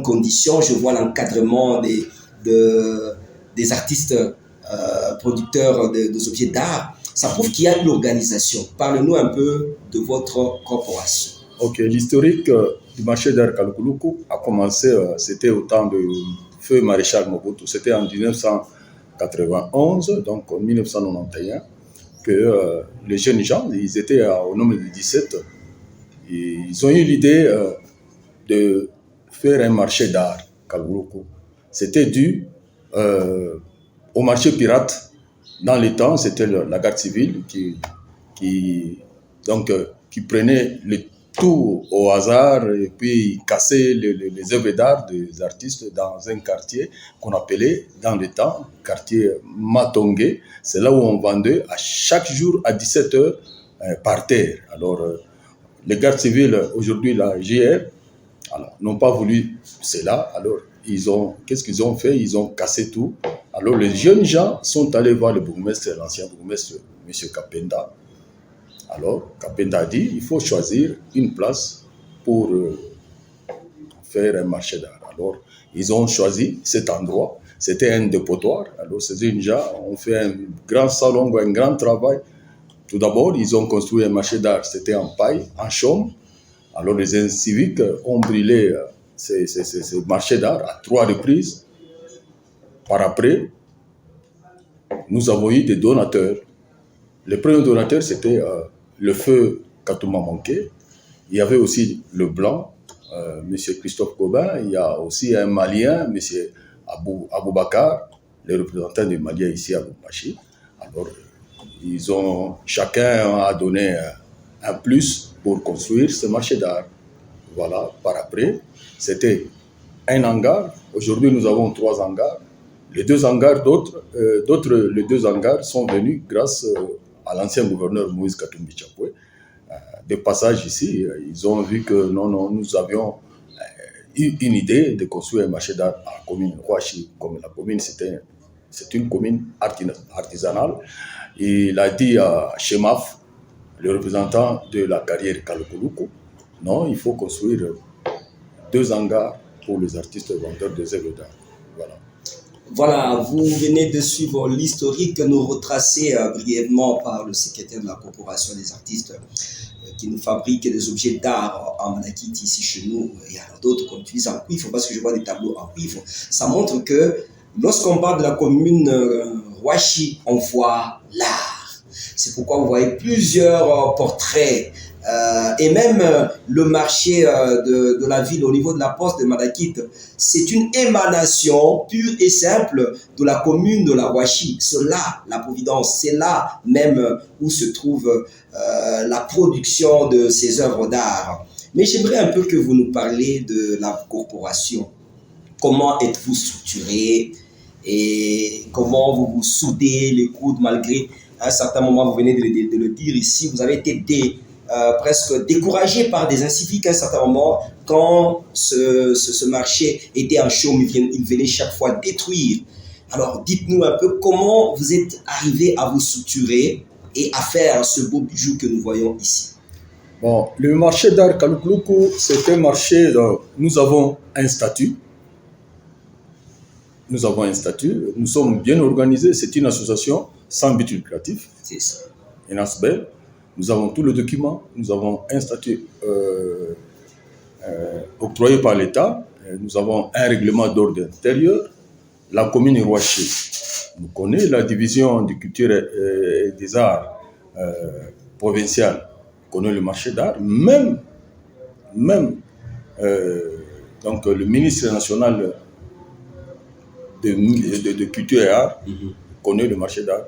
conditions. Je vois l'encadrement des artistes producteurs des objets d'art. Ça prouve qu'il y a une organisation. Parlez-nous un peu de votre corporation. Ok, l'historique du marché d'art Kaluguluku a commencé, c'était au temps de feu maréchal Mobutu, c'était en 1991, donc en 1991, que les jeunes gens, ils étaient au nombre de 17, ils ont eu l'idée de faire un marché d'art Kaluguluku. C'était dû au marché pirate. Dans les temps, c'était la garde civile qui prenait tout au hasard et puis cassait les œuvres d'art des artistes dans un quartier qu'on appelait dans le temps quartier Matongé. C'est là où on vendait à chaque jour à 17h par terre. Alors les gardes civils aujourd'hui, la JR, n'ont pas voulu cela. Alors qu'est-ce qu'ils ont fait? Ils ont cassé tout. Alors les jeunes gens sont allés voir le bourgmestre, l'ancien bourgmestre, M. Kapenda. Alors, Kapenda a dit, il faut choisir une place pour faire un marché d'art. Alors, ils ont choisi cet endroit. C'était un dépotoir. Alors, ces jeunes gens ont fait un grand salon, un grand travail. Tout d'abord, ils ont construit un marché d'art. C'était en paille, en chaume. Alors, les inciviques ont brûlé ces marchés d'art à 3 reprises. Par après, nous avons eu des donateurs. Le premier donateur, c'était le feu Katouma Manké. Il y avait aussi le blanc, M. Christophe Gobin. Il y a aussi un Malien, M. Aboubakar, le représentant du Malien ici à Lubumbashi. Alors, chacun a donné un plus pour construire ce marché d'art. Voilà, par après, c'était un hangar. Aujourd'hui, nous avons 3 hangars. Les deux hangars, les deux hangars sont venus grâce à l'ancien gouverneur Moïse Katumbi Chapoué. De passage ici, ils ont vu que nous avions eu une idée de construire un marché d'art à la commune Rouachi. Comme la commune, c'est une commune artisanale. Il a dit à Chemaf, le représentant de la carrière Kalokoluku, non, il faut construire 2 hangars pour les artistes vendeurs de œuvres d'art. Voilà. Voilà, vous venez de suivre l'historique nous retracé brièvement par le secrétaire de la Corporation des artistes qui nous fabrique des objets d'art en malachite ici chez nous. Il y en a d'autres qu'on utilise en cuivre parce que je vois des tableaux en cuivre. Ça montre que lorsqu'on parle de la commune Rouachi, on voit l'art. C'est pourquoi vous voyez plusieurs portraits. Et même le marché de la ville au niveau de la poste de Malakite, c'est une émanation pure et simple de la commune de la Rouachi. C'est là la providence, c'est là même où se trouve la production de ces œuvres d'art. Mais j'aimerais un peu que vous nous parliez de la corporation. Comment êtes-vous structuré et comment vous vous soudez les coudes malgré à un certain moment, vous venez de le dire ici, vous avez été presque découragé par des inciviques à un certain moment quand ce marché était en chaume, il venait chaque fois détruire. Alors dites-nous un peu comment vous êtes arrivé à vous structurer et à faire ce beau bijou que nous voyons ici. Bon, le marché d'art Kalukuluku, c'est un marché, nous avons un statut. Nous sommes bien organisés, c'est une association sans but lucratif. C'est ça. Une ASBEL. Nous avons tous les documents, nous avons un statut octroyé par l'État, nous avons un règlement d'ordre intérieur. La commune Rouachi nous connaît, la division de culture et des arts provinciale connaît le marché d'art, même donc le ministre national de culture et art connaît le marché d'art.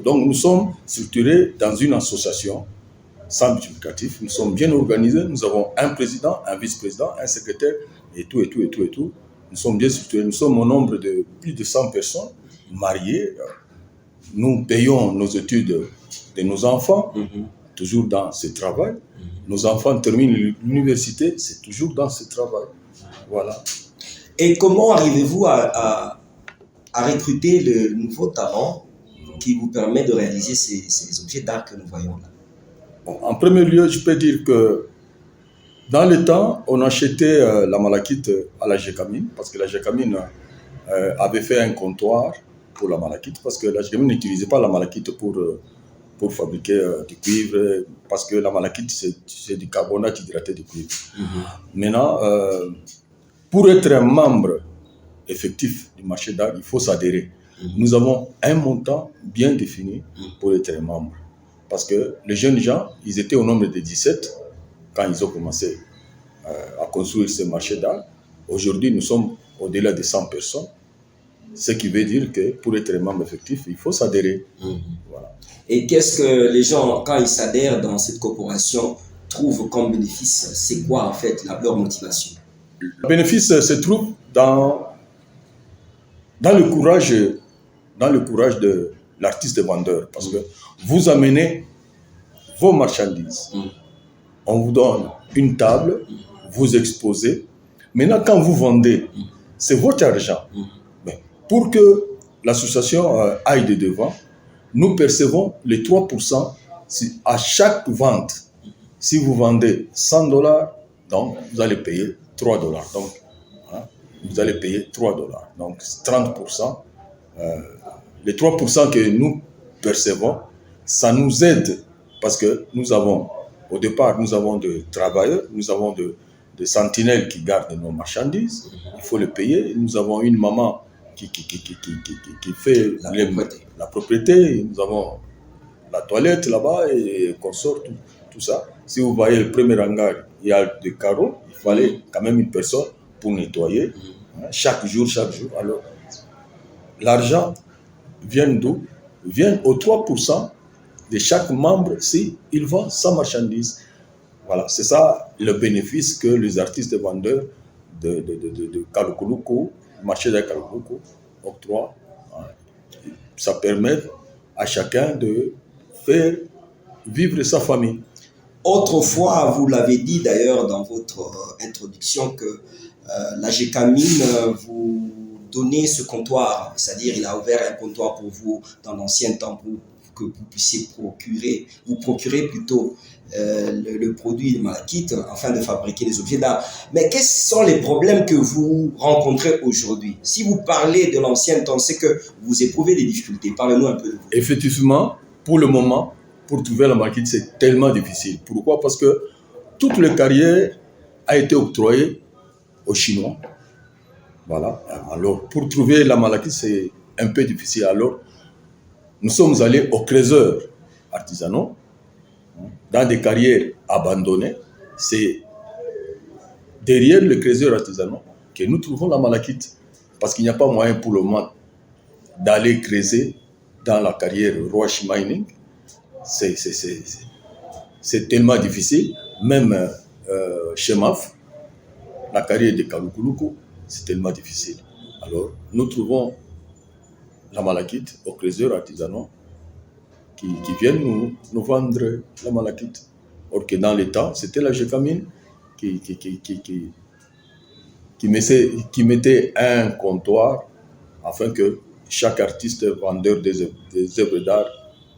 Donc nous sommes structurés dans une association sans but lucratif, nous sommes bien organisés, nous avons un président, un vice-président, un secrétaire et tout. Nous sommes bien structurés, nous sommes au nombre de plus de 100 personnes mariées. Nous payons nos études de nos enfants, toujours dans ce travail. Nos enfants terminent l'université, c'est toujours dans ce travail. Voilà. Et comment arrivez-vous à recruter le nouveau talent qui vous permet de réaliser ces objets d'art que nous voyons là? Bon, en premier lieu, je peux dire que dans le temps, on achetait la malachite à la Gécamine, parce que la Gécamine avait fait un comptoir pour la malachite, parce que la Gécamine n'utilisait pas la malachite pour fabriquer du cuivre, parce que la malachite, c'est du carbonate hydraté de cuivre. Maintenant, pour être un membre effectif du marché d'art, il faut s'adhérer. Nous avons un montant bien défini pour être un membre. Parce que les jeunes gens, ils étaient au nombre de 17 quand ils ont commencé à construire ce marché d'art. Aujourd'hui, nous sommes au-delà de 100 personnes. Ce qui veut dire que pour être un membre effectif, il faut s'adhérer. Voilà. Et qu'est-ce que les gens, quand ils s'adhèrent dans cette corporation, trouvent comme bénéfice? C'est quoi en fait leur motivation? Le bénéfice se trouve dans le courage de l'artiste vendeur, parce que vous amenez vos marchandises, on vous donne une table, vous exposez. Maintenant, quand vous vendez, c'est votre argent. Mais pour que l'association aille de devant, nous percevons les 3% à chaque vente. Si vous vendez $100, donc vous allez payer $3. Donc, vous allez payer $3. Donc, 30%. Les 3% que nous percevons, ça nous aide parce que au départ, nous avons des travailleurs, nous avons des sentinelles qui gardent nos marchandises, il faut les payer. Nous avons une maman qui fait la propriété, nous avons la toilette là-bas et qu'on sort tout ça. Si vous voyez le premier hangar, il y a des carreaux, il fallait quand même une personne pour nettoyer chaque jour. Alors, l'argent vient d'où? Vient aux 3% de chaque membre s'il vend sa marchandise. Voilà, c'est ça le bénéfice que les artistes vendeurs de Kalukuluku, le marché de Kalukuluku, octroie, ça permet à chacun de faire vivre sa famille. Autrefois, vous l'avez dit d'ailleurs dans votre introduction que la GECAMIN vous donnait ce comptoir, c'est-à-dire il a ouvert un comptoir pour vous dans l'ancien temps pour que vous puissiez vous procurer plutôt le produit de malachite afin de fabriquer des objets d'art. Mais quels sont les problèmes que vous rencontrez aujourd'hui? Si vous parlez de l'ancien temps, c'est que vous éprouvez des difficultés. Parlez-nous un peu de vous. Effectivement, pour le moment, pour trouver la malachite, c'est tellement difficile. Pourquoi? Parce que toute la carrière a été octroyée aux Chinois. Voilà. Alors, pour trouver la malachite, c'est un peu difficile. Alors, nous sommes allés aux creuseurs artisanaux, dans des carrières abandonnées. C'est derrière le creuseur artisanaux que nous trouvons la malachite. Parce qu'il n'y a pas moyen pour le moment d'aller creuser dans la carrière Roashi Mining. C'est tellement difficile. Même chez MAF, la carrière de Kalukuluku, c'est tellement difficile. Alors, nous trouvons la malachite aux creuseurs artisanaux qui viennent nous vendre la malachite. Or que dans les temps, c'était la GECAMIN qui mettait un comptoir afin que chaque artiste vendeur des œuvres d'art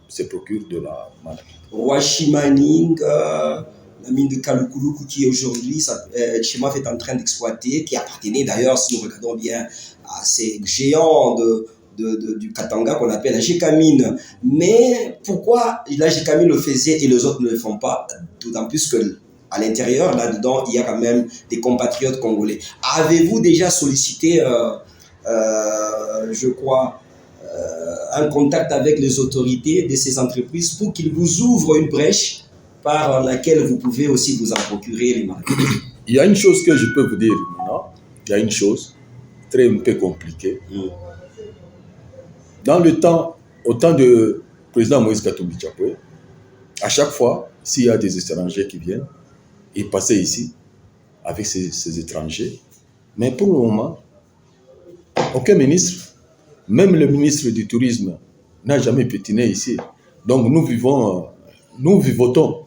se procure de la malachite. Roashi Mining, la mine de Kalukuluku qui aujourd'hui, Chemaf est en train d'exploiter, qui appartenait d'ailleurs, si nous regardons bien, à ces géants du Katanga qu'on appelle la GECAMIN. Mais pourquoi la GECAMIN le faisait et les autres ne le font pas? D'autant plus que à l'intérieur, là-dedans, il y a quand même des compatriotes congolais. Avez-vous déjà sollicité, je crois, un contact avec les autorités de ces entreprises pour qu'ils vous ouvrent une brèche par laquelle vous pouvez aussi vous en procurer les marques? Il y a une chose que je peux vous dire maintenant. Il y a une chose très un peu compliquée. Dans le temps, au temps du président Moïse Katumbi Chapwe, à chaque fois, s'il y a des étrangers qui viennent, ils passaient ici avec ces étrangers. Mais pour le moment, aucun ministre, même le ministre du Tourisme, n'a jamais pétiné ici. Donc nous vivotons.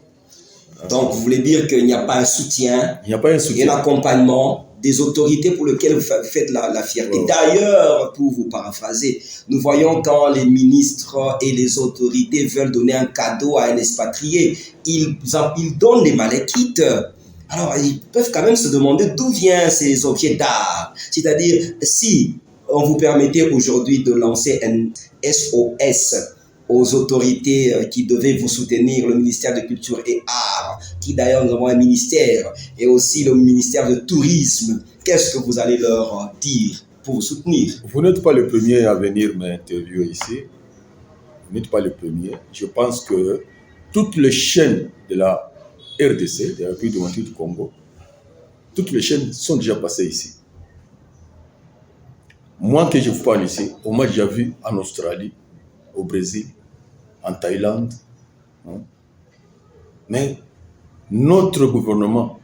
Donc vous voulez dire qu'il n'y a pas un soutien, il n'y a pas un soutien, et l'accompagnement des autorités pour lesquelles vous faites la fierté. Oh. D'ailleurs, pour vous paraphraser, nous voyons quand les ministres et les autorités veulent donner un cadeau à un expatrié, ils donnent des malachites. Alors, ils peuvent quand même se demander d'où viennent ces objets d'art. C'est-à-dire, si on vous permettait aujourd'hui de lancer un SOS aux autorités qui devaient vous soutenir, le ministère de Culture et Arts, qui d'ailleurs nous avons un ministère, et aussi le ministère de Tourisme, qu'est-ce que vous allez leur dire pour vous soutenir? Vous n'êtes pas le premier à venir m'interviewer ici. Vous n'êtes pas le premier. Je pense que toutes les chaînes de la RDC, de la République démocratique du Congo, toutes les chaînes sont déjà passées ici. Moi que je vous parle ici, au moins j'ai vu en Australie, au Brésil, en Thaïlande. Mais notre gouvernement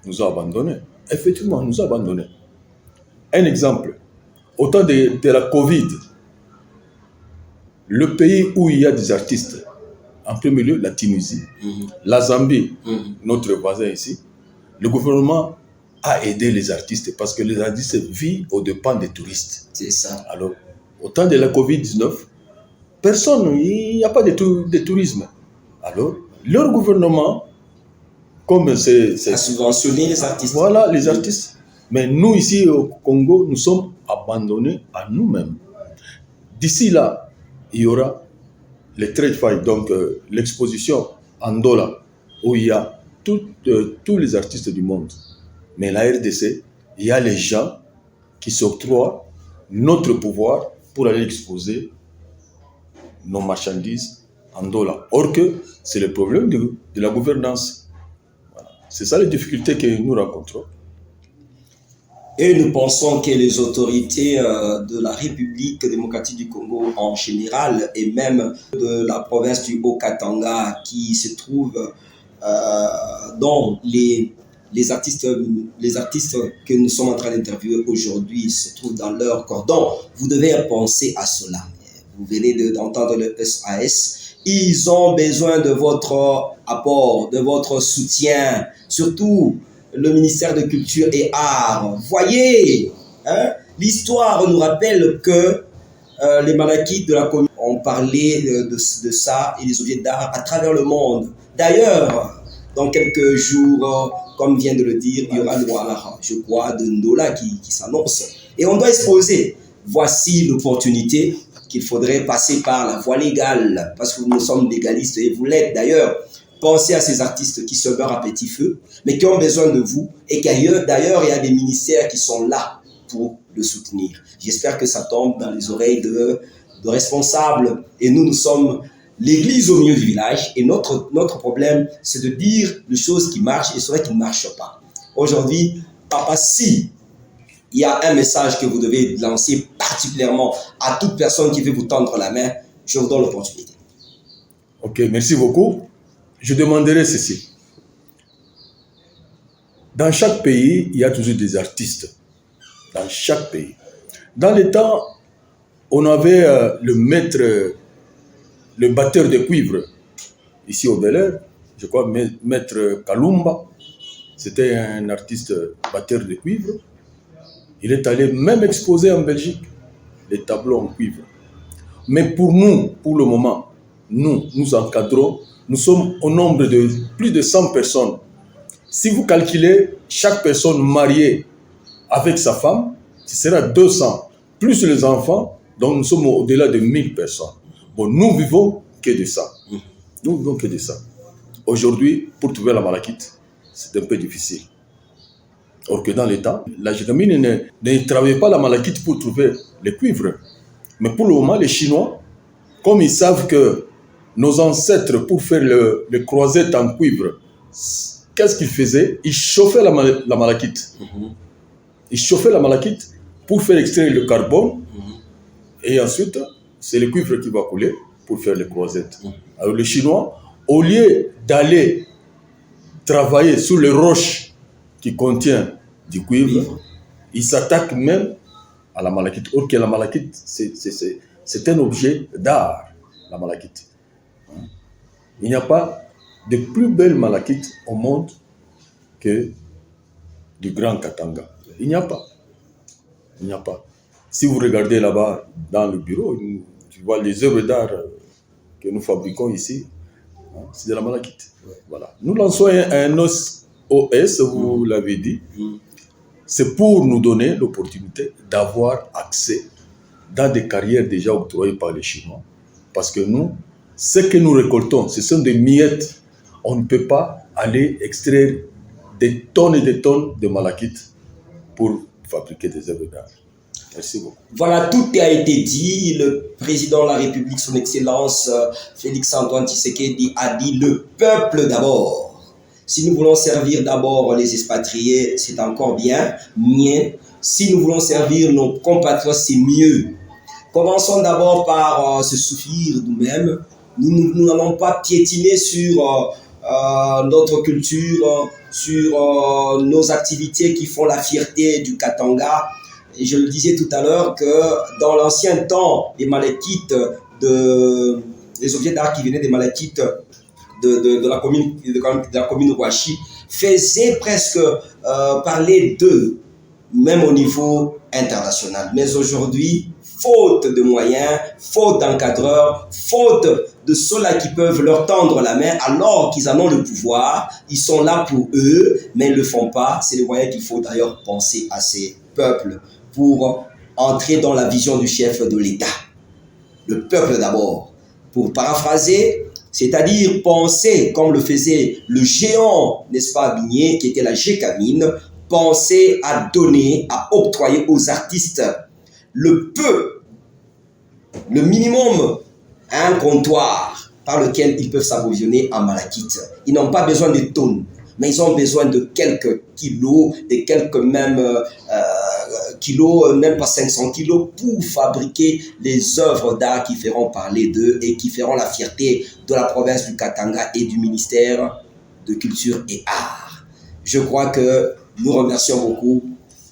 nous a abandonnés. Effectivement, nous a abandonnés. Un exemple, au temps de la Covid, le pays où il y a des artistes, en premier lieu la Tunisie, la Zambie, notre voisin ici, le gouvernement a aidé les artistes parce que les artistes vivent aux dépens des touristes. C'est ça. Alors, au temps de la Covid-19, il n'y a pas de tourisme. Alors, leur gouvernement, comme c'est a subventionné les artistes. Voilà, les artistes. Mais nous, ici au Congo, nous sommes abandonnés à nous-mêmes. D'ici là, il y aura les trade fight, donc l'exposition en dollars, où il y a tous les artistes du monde. Mais la RDC, il y a les gens qui s'octroient notre pouvoir pour aller exposer nos marchandises en dollars. Or que c'est le problème de la gouvernance. Voilà. C'est ça les difficultés que nous rencontrons. Et nous pensons que les autorités de la République démocratique du Congo en général et même de la province du Haut-Katanga qui se trouve dans les les artistes que nous sommes en train d'interviewer aujourd'hui se trouvent dans leur cordon. Vous devez penser à cela. Vous venez d'entendre le SAS. Ils ont besoin de votre apport, de votre soutien, surtout le ministère de Culture et Arts. Voyez, hein, l'histoire nous rappelle que les Malakites de la commune ont parlé de ça et des objets d'art à travers le monde. D'ailleurs, dans quelques jours, comme vient de le dire, il y aura le roi, je crois, de Ndola qui s'annonce. Et on doit exposer. Voici l'opportunité qu'il faudrait passer par la voie légale, parce que nous sommes légalistes et vous l'êtes d'ailleurs. Pensez à ces artistes qui se meurent à petit feu, mais qui ont besoin de vous, et qu'ailleurs, d'ailleurs, il y a des ministères qui sont là pour le soutenir. J'espère que ça tombe dans les oreilles de responsables, et nous sommes l'église au milieu du village, et notre problème, c'est de dire des choses qui marchent, et c'est vrai qu'ils ne marchent pas. Aujourd'hui, papa, si il y a un message que vous devez lancer particulièrement à toute personne qui veut vous tendre la main, je vous donne l'opportunité. Ok, merci beaucoup. Je demanderai ceci. Dans chaque pays, il y a toujours des artistes. Dans chaque pays. Dans les temps, on avait le maître, le batteur de cuivre, ici au Bel-Air, je crois, maître Kalumba. C'était un artiste batteur de cuivre. Il est allé même exposer en Belgique les tableaux en cuivre. Mais pour nous, pour le moment, nous encadrons, nous sommes au nombre de plus de 100 personnes. Si vous calculez chaque personne mariée avec sa femme, ce sera 200, plus les enfants, donc nous sommes au-delà de 1000 personnes. Bon, nous vivons que de ça. Nous vivons que de ça. Aujourd'hui, pour trouver la malachite, c'est un peu difficile. Or que dans les temps, la Gégamine ne travaillait pas la malachite pour trouver les cuivres. Mais pour le moment, les Chinois, comme ils savent que nos ancêtres, pour faire les croisettes en cuivre, qu'est-ce qu'ils faisaient? Ils chauffaient la malachite. Ils chauffaient la malachite pour faire extraire le carbone. Et ensuite, c'est le cuivre qui va couler pour faire les croisettes. Alors les Chinois, au lieu d'aller travailler sur les roches qui contient du cuivre, ils s'attaquent même à la malachite. Or que la malachite, c'est un objet d'art, la malachite. Il n'y a pas de plus belle malachite au monde que du Grand Katanga. Il n'y a pas. Il n'y a pas. Si vous regardez là-bas dans le bureau, tu vois les œuvres d'art que nous fabriquons ici, c'est de la malachite. Voilà. Nous lançons un OS, vous l'avez dit, c'est pour nous donner l'opportunité d'avoir accès dans des carrières déjà octroyées par les Chinois. Parce que nous, ce que nous récoltons, ce sont des miettes. On ne peut pas aller extraire des tonnes et des tonnes de malachite pour fabriquer des œuvres d'art. Merci beaucoup. Voilà, tout a été dit. Le président de la République, son Excellence Félix-Antoine Tshisekedi, a dit le peuple d'abord. Si nous voulons servir d'abord les expatriés, c'est encore bien, mais si nous voulons servir nos compatriotes, c'est mieux. Commençons d'abord par se suffire nous-mêmes. Nous n'allons pas piétiner sur notre culture, sur nos activités qui font la fierté du Katanga. Et je le disais tout à l'heure que dans l'ancien temps, les malachites, les objets d'art qui venaient des malachites de la commune de Ouachi faisaient presque parler d'eux, même au niveau international. Mais aujourd'hui, faute de moyens, faute d'encadreurs, faute de ceux-là qui peuvent leur tendre la main alors qu'ils en ont le pouvoir, ils sont là pour eux, mais ils ne le font pas. C'est les moyens qu'il faut d'ailleurs penser à ces peuples pour entrer dans la vision du chef de l'État. Le peuple d'abord. Pour paraphraser, c'est-à-dire penser comme le faisait le géant, n'est-ce pas, minier, qui était la Gécamine, penser à donner, à octroyer aux artistes le peu, le minimum, un comptoir par lequel ils peuvent s'approvisionner en malachite. Ils n'ont pas besoin de tonnes, mais ils ont besoin de quelques kilos, de quelques même kilos, même pas 500 kilos, pour fabriquer les œuvres d'art qui feront parler d'eux et qui feront la fierté de la province du Katanga et du ministère de Culture et Arts. Je crois que nous remercions beaucoup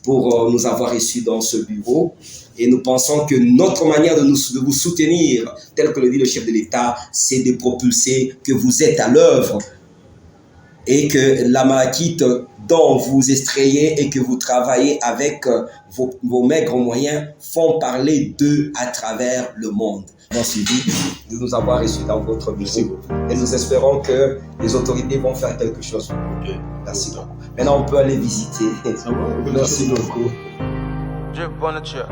pour nous avoir reçus dans ce bureau et nous pensons que notre manière de vous soutenir, tel que le dit le chef de l'État, c'est de propulser que vous êtes à l'œuvre et que la Malakite dont vous extrayez et que vous travaillez avec vos maigres moyens font parler d'eux à travers le monde. Merci de nous avoir reçus dans votre bureau et nous espérons que les autorités vont faire quelque chose pour vous. Merci beaucoup. Maintenant, on peut aller visiter. Merci beaucoup. Drip on the chip.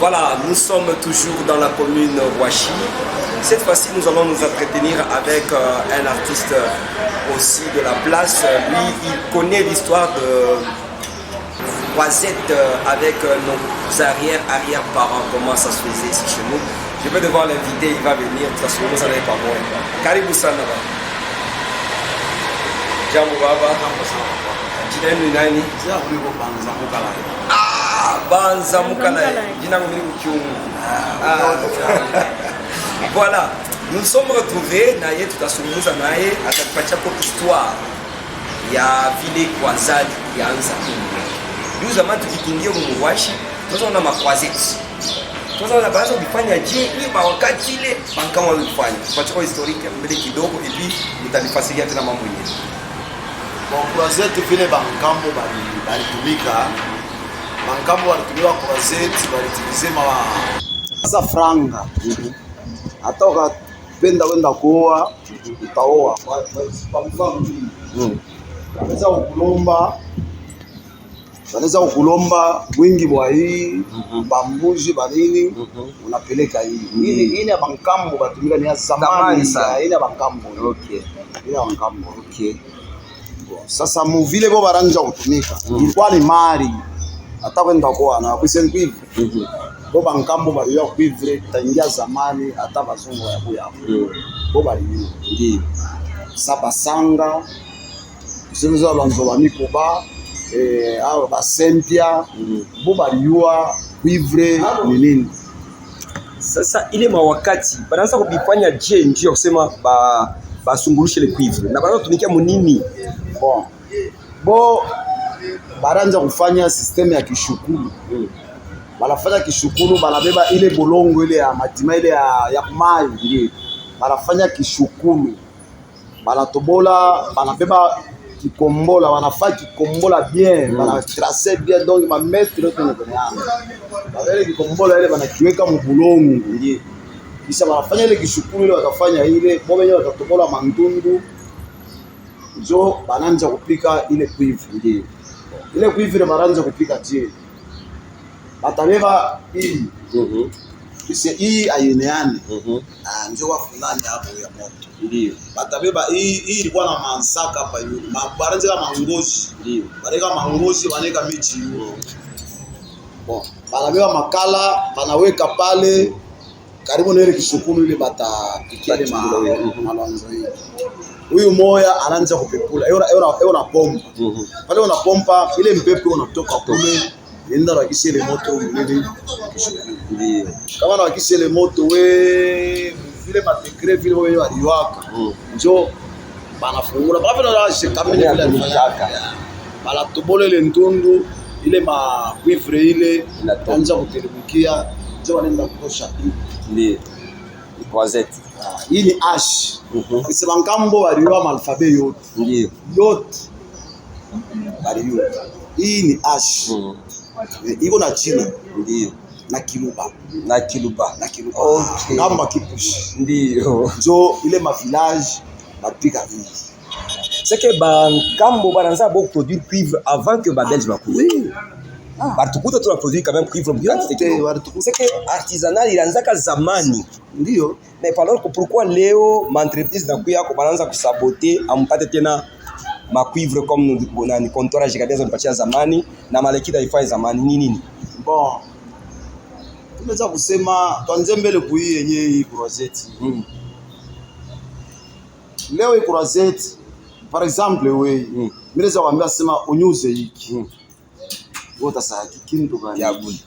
Voilà, nous sommes toujours dans la commune Ouachi. Cette fois-ci, nous allons nous entretenir avec un artiste aussi de la place. Lui, il connaît l'histoire de Croisette avec nos arrière-parents, comment ça se faisait ici chez nous. Je vais devoir l'inviter, il va venir, de toute façon, vous n'allez pas voir. Karibu sana ba. Jambo baba. Jina yenu ni nani? Banza Mukalae. Jina ngomini kukiungu. Voilà, nous nous sommes retrouvés, naye tutasungumuza naye atatupatia kwa histoire ya vile Croisade yaanza. Ndio zamani tukikiingia Mwashi, tunaona makwazeti. Tunaona baadhi kufanya je, ni wakati ile kama walifanya. Tupatie historique mbele kidogo hivi nitanifasiria tena mambo yenyewe. Bon, Croisette vile bankambo balitumika. Bankambo walitumia Croisette balitimize sasa franga. Hata ukapenda wenda kuoa utaoa kwa mfano. Wanaweza kukulomba wingi wa hii bambuji banini unapeleka hii. Hii ya bankambo batumika ni ya zamani sana. Hii ya bankambo. Okay. Hii ya bankambo. Okay. Sasa muvile bo baranja kutumika. Ilikuwa ni mali. Hata wenda kuoa na kusenga hivi. Bo bankambo bali ya kuivre tangia zamani hata bazungu ya kuya. Bo bali ndio. Saba sanga. Tusemeza banzo bamikoba au basempia bo bali yua kuivre ni nini. Sasa ile mawakati banaanza kubifanya je ndio kusema basumbulishe le cuivre. Na banaanza tumikia munini? Bo baranja kufanya system ya kishukuru. Banafanya kishukuru, banabeba ile bolongo ile ya matima ile ya kumai ndio. Banafanya kishukuru. Banatobola, banabeba kikombola, wanafanya kikombola bien, bana tracer bien donc ma mettre le ton konyana. Bale kikombola ile banakiweka mbulongo ndio. Kisha banafanya ile kishukuru ile wakafanya ile, bo wenyewe watatobola mandundu. Jo bananja kupika ile cuivre ndio. Ile cuivre bananja kupika je. Batabeba hii. Kisha hii ayeneane. Ndio wafulani hapo ya moto. Ndio. Batabeba hii ilikuwa na mansaka hapa hiyo. Mabaranze kama mangozi. Ndio. Bareka mangozi waneka miti hiyo. Bon, banabeba makala, banaweka pale karibu na ile kishukuru ile batapikia ile malanzo hiyo. Huyu moya anaanza kupepula. Eona na pompa. Pale una pompa ile mpepe unatoka kule. Nenda rakisha ile moto ile kishukuru. Ndio. Kama rakisha ile moto we vile matekre vile wao waliwaka. Njo banafungula. Baba na kamili vile alifanya. Bala tubole ile ntundu ile ma cuivre ile inaanza kuteremkia. Njo wanaenda kutosha hii. Ndio. Croisette. Hii ni ash. Kisi bankambo waliwa alfabe yote. Ndio. Yote. Baliyo. Hii ni ash. Iko na jina. Ndio. Na kiluba. Okay. Kamba kipushi. Ndio. Jo ile ma village bapika hii. C'est que bankambo bananza beaucoup produire cuivre avant que Babelge bakuwe. Batukuta tu produire quand même cuivre bien. C'est que artisanal ilianzaka zamani. Ndio. Mais alors pourquoi leo m'entreprise na kuya ko bananza kusaboter ampate tena ma cuivre comme ni comptoir jikabia zonipatia zamani na malekita ifai zamani nini? Bon. Tunaweza kusema tuanze mbele kui yenye hii Croisette. Leo hii Croisette par exemple wewe mimi naweza kuambia sema unyuze hiki. Wota saa kintu gani ya buli.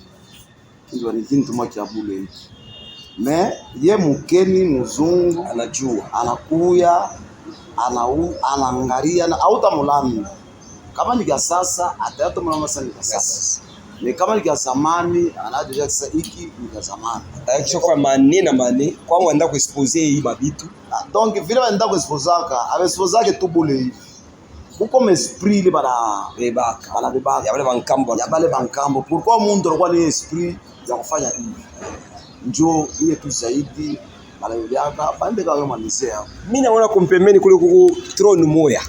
Kintu ni kintu moja ya buli hiki. Mais ye mukeni mzungu anajua anakuya anaangalia na hautamulami. Kama ni kwa sasa atayato mlama sana kwa sasa. Ni kama ni kwa zamani anajua sasa hiki ni kwa zamani. Atayakisha kwa mane kwa wanda kuexposer hii mabitu. Donc vile wanda kuexposaka, avexposake tu bule hivi. Uko esprit ile bana bebaka. Ya wale bankambo. Pourquoi mundu alikuwa ni esprit ya kufanya hivi? Njoo ile tu zaidi malayo yaka bande kwa malizia hapo. Mimi naona kumpembeni kule kuko throne moya.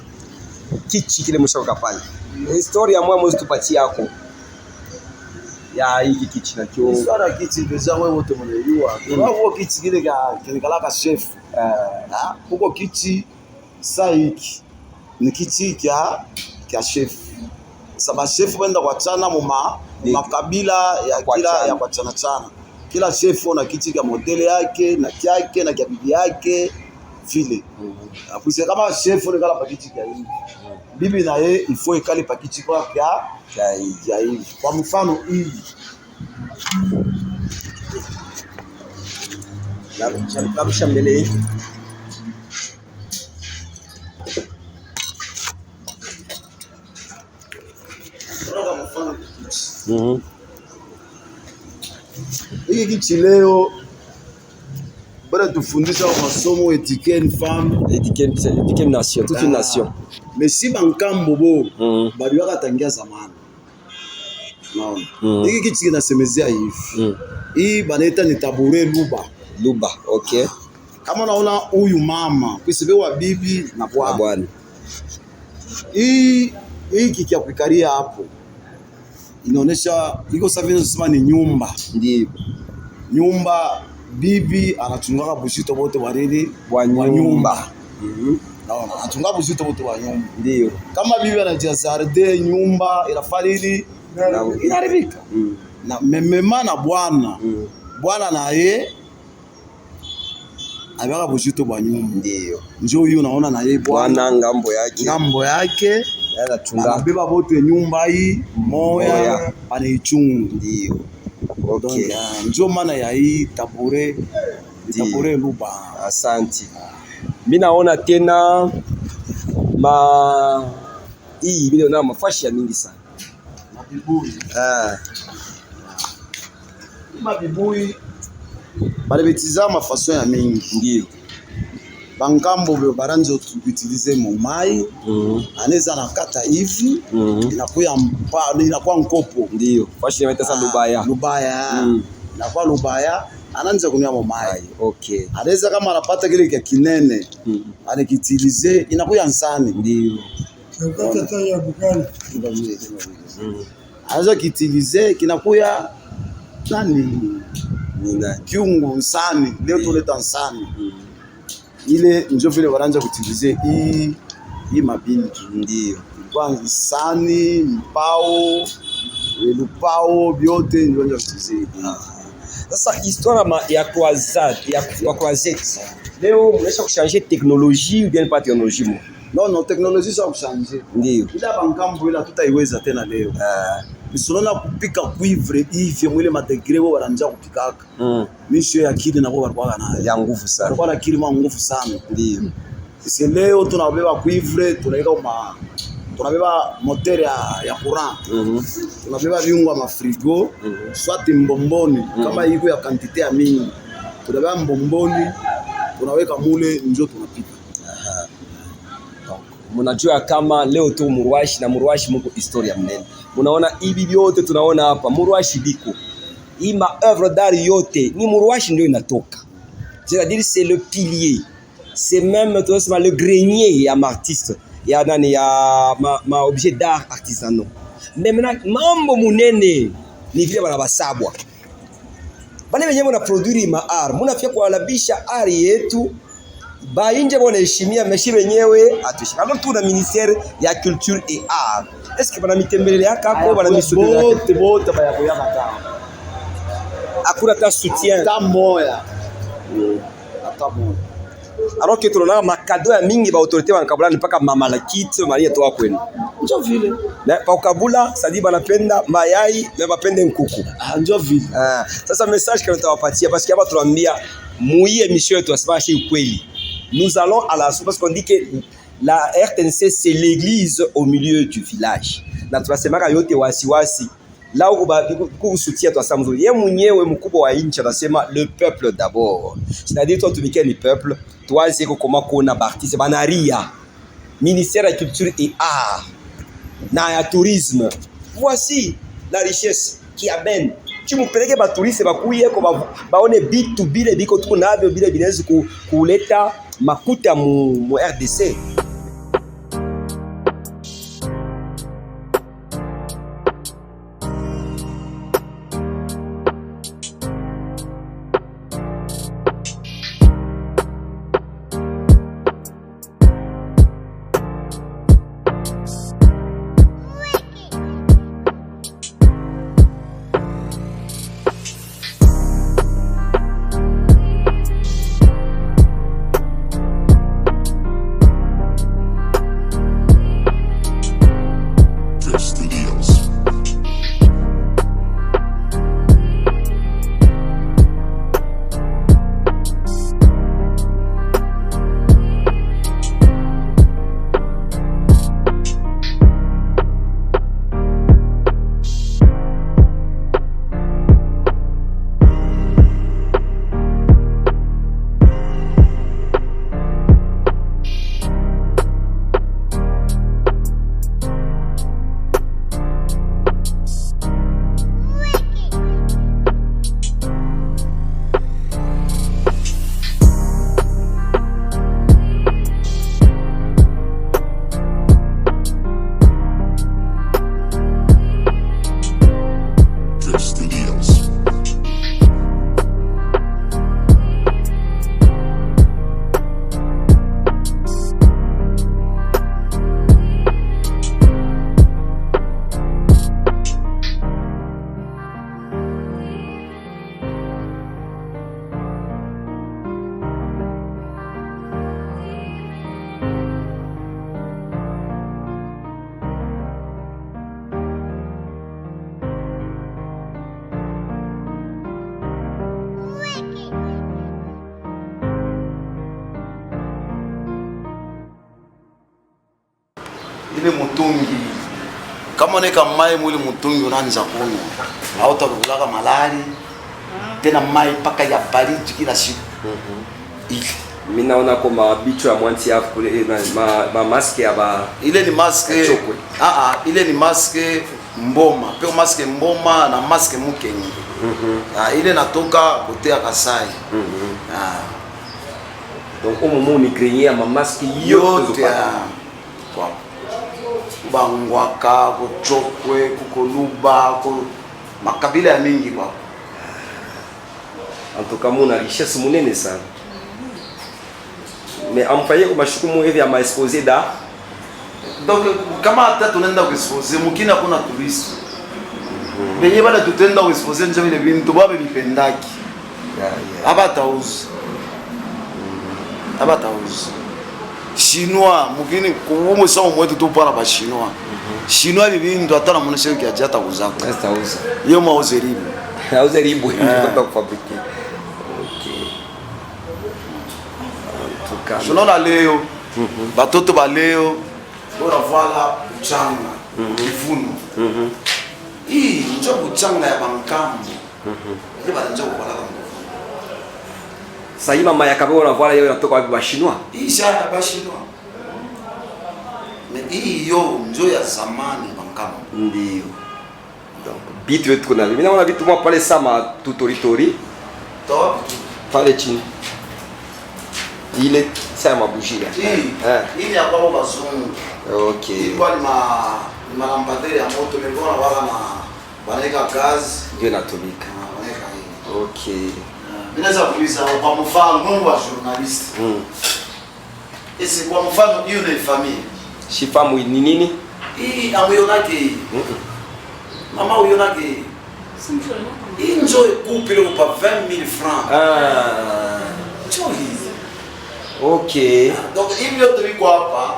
Kichi kile mshaka pale. Historia moja mzitupatie yako. ya hiki kiti nakyo Histoire kiti deja wewe wote mnajua. Kwa kiti kile kala chef. Huko kiti saa hiki ni kiti kya chef. Saba chef wenda kwa chana makabila ya kila ya kwa chana. Kila chef ona kiti kya modele yake na kyake na kya bibi yake vile. Apuse kama chef on kala pakiti kya hivi. Bibi na yeye ifo ikali pakiti kwa kya hivi. Kwa mfano hii narusha mbele hii. hiki kiti leo bora tufundisha masomo etiquette femme Etiquette nation, toute une nation. mais si bankambo bo bali wakatangia zamani. Naona hiki kiti kinasemezea hivi. Hii banaita ni tabure luba. Okay. Kama unaona huyu mama kusibewa bibi na bwana. Hii kiki ya kuikalia hapo inaonesha iko safi, nasema ni nyumba. Ndio. Nyumba bibi anachunga bushito bote waridi wa nyumba. Naona anachunga bushito bote wa nyumba. Ndio. Kama bibi anajazarde nyumba inafalili inaharibika. Na mema na bwana. Bwana naye abaka bushito bwa nyumba. Ndio. Njoo hiyo unaona na yeye bwana ngambo yake anachunga beba bote nyumba hii moya anaichunga. Ndio. Okay. Njoo maana ya hii tabure luba. Asante. Mimi naona tena hii vile na mafashi ya mingi sana. Mabibui. Mabibui bale betizama façon ya mingi. Ndio. Bankambo be baranzo utiliser momai. Anaweza nakata hivi inakuwa nkopo. Ndio. Fashi inaita sana lubaya. Inakuwa lubaya. Anaanza kunywa momai. Okay. Anaweza kama anapata kile kia kinene anikitilize inakuwa nsani. Ndio. Kata ya bukani. Anaweza kitilize kinakuwa nani kiungo nsani. Leo tuleta nsani. Ile ndio vile wanaanza kutilize hii mabinki. Ndio. Kwa nsani, mpao, lupao vyote ndio wanaanza kutilize. Sasa histoire ya croisette. Leo mnaweza kuchanger technologie ou bien pas technologie mo? Non, technologie ça kuchanger. Ndio. Ila bankambo ila tutaiweza tena leo. Misolona kupika cuivre hivi mwile madegré wao wanaanza kupikaka. Misho ya akili na wao walikuwa nayo. Ya nguvu sana. Walikuwa na akili ma nguvu sana. Ndio. Sisi leo tunabeba cuivre, tunaweka tunabeba moteur ya courant. Tunabeba viungo ma frigo, soit mbomboni kama iko ya quantité ya mingi. Tunabeba mbomboni, tunaweka mule ndio tunapika. Mnajua kama leo tu Murwashi na Murwashi mko historia mnene. Unaona hivi vyote tunaona hapa Murwashi biko. Hii œuvre d'art yote ni Murwashi ndio inatoka. C'est-à-dire c'est le pilier. C'est même le grenier ya artiste. Ya nani ya ma objet d'art artisanaux. Mais maintenant mambo munene ni vile wanabasabwa. Bale wenyewe na produire ma art. Mnafia kualabisha art yetu. Ba inje bonaheshimia meshi wenyewe atushika. Alors tout na ministère ya culture et art. Est-ce que bana mitembelelea kako bana misudira bote baya kuyaka kama. Hakuna ta soutien. Hata moya. Alors que tunaona makado ya mingi ba autorité wanakabula mpaka mama lakiti Maria toa kwenu. Ndio vile. Na pa ukabula sadi banapenda mayai na bapende nkuku. Ndio vile. Sasa message que nitawapatia parce que hapa tunaambia muie mission yetu asibashi ukweli. Nous allons à la source parce qu'on dit que la RTNC c'est l'église au milieu du village. Na tunasema yote wasiwasi. Là où ku soutien toi samzo. Ye mwenyewe mkubwa wa nchi anasema le peuple d'abord. C'est-à-dire toi tumikie ni peuple, toi c'est comment kuna artiste banaria. Ministère de la culture et art. Na ya tourisme. Voici la richesse qui amène. Tu mupeleke ba touriste bakuye ko baone bitu bile biko tuko navyo bile binaweza kuleta makuta mu RDC. ile mutungi kama neka mai mwili mutungi unaanza kunywa hautakula malari tena mai paka ya baridi kila siku. Mimi naona kama bicho ya mwanti hapo kule ma maske ya ba ile ni maske ile ni maske mboma peo maske mboma na maske mukengi. Ile natoka kote ya Kasai. Donc au moment ni créer ma maske yote kwa Bangwaka, Kuchokwe, Kukoluba, makabila ya mingi kwa. En tout cas, mon richesse monene sana. Mais amfaye kwa mashukumu hivi ya maexposé da. Donc kama hata tunaenda kuexpose mukina kuna tourist. Benye bana tutenda kuexpose nje vile bintu babe bipendaki. Abatauz. Chinois mukini kuumu sawa mwetu tu para ba Chinois. Chinois bintu hata na munesho kia jata kuzako. Atauza. Yo mauzeribu. Mauzeribu ndio kufabrike. Unaona leo batoto ba leo bora vala uchanga kivuno hii ndio uchanga ya bankambo ile bana ndio kwa la sasa hii mama ya kabeo na vala yeye inatoka wapi ba Chinois hii shaya ba Chinois hii yo ndio ya zamani bankambo ndio donc bitu wetu kuna mimi naona vitu mwa pale sama tutoritori to pale chini ile c'est ma bougie là. Il y a pas bazungu. OK. Ilikuwa ni lampadaire ya moto nilikuwa wala na baneka gaz ndio natumika. Baneka hii. OK. Mimi naweza kuuliza kwa mfano Mungu wa journalist. Ese kwa mfano hiyo ni familia. Shifamu ni nini? Hii amuyonake. Mama uyonake. Hii njoo couple kwa 20,000 francs. Njoo OK. Donc hivi yote viko hapa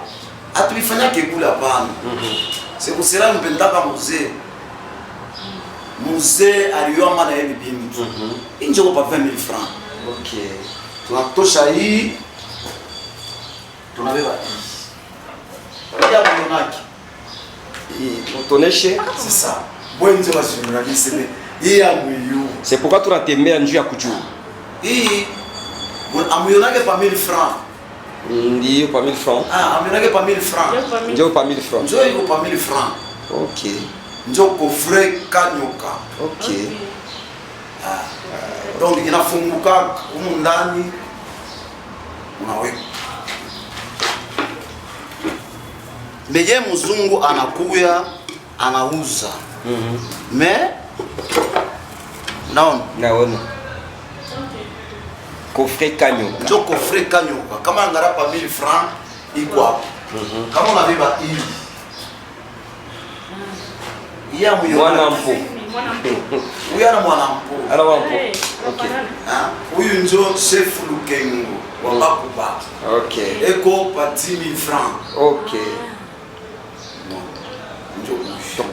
atulifanya kekula hapana. C'est pour cela mpendaka mzee aliyoa maana yeye binti. Injo kwa 20,000 francs. OK. Tunatosha hii. Tunabeba hii. Ndio mwanaki. Hii utoneshe sasa. Bwenje wa journaliste hii ya mwiyu. C'est pourquoi tunatembea njia ya kujua. Hii amuyonake pa 1000 francs. Ndio pa 1000 francs. Amuyonake pa 1000 francs. Ndio pa 1000 francs. Ndio iko pa 1000 francs. OK. Ndio coffret kanyoka. OK. Donc inafunguka humu ndani unaweka. Mbeje mzungu anakuya anauza. Mais naona coffret kanyoka. Ndio coffret kanyoka. Kama ngarapa 1000 francs iko hapo. Kama unabeba hii. Ya mwana mpo. Huyu ana mwana mpo. Ana mwana mpo. OK. Huyu ndio chef Lukengo wa Bakuba. OK. Eko pa 10,000 francs. OK.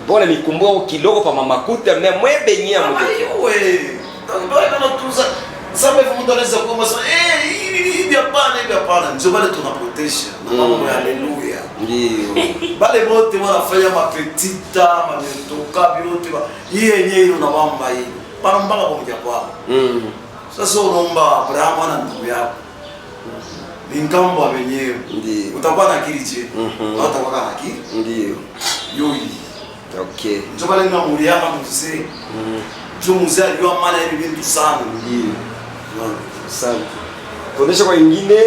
Bora nikumbuka kidogo pa mama kuta na mwebenyia mwe. Wewe. Ndio kana tuza. Sasa hivi mtu anaweza kuomba sana hivi hapana ndio bale tunaprotesha na mambo ya haleluya. Ndio. Bale wote wanafanya mapetita, mametoka vyote. Hii yenyewe unawamba hii. Para mbaka pamoja kwao. Sasa unaomba Abraham na ndugu yako. Ni ngambo wenyewe. Ndio. Utakuwa na akili je? Utakuwa na akili? Ndio. Yoi. OK. Ndio bale na muri yako mzee. Ndio mzee aliyo maana hivi vitu sana. Ndio. Sana. Tuoneshe kwa ingine.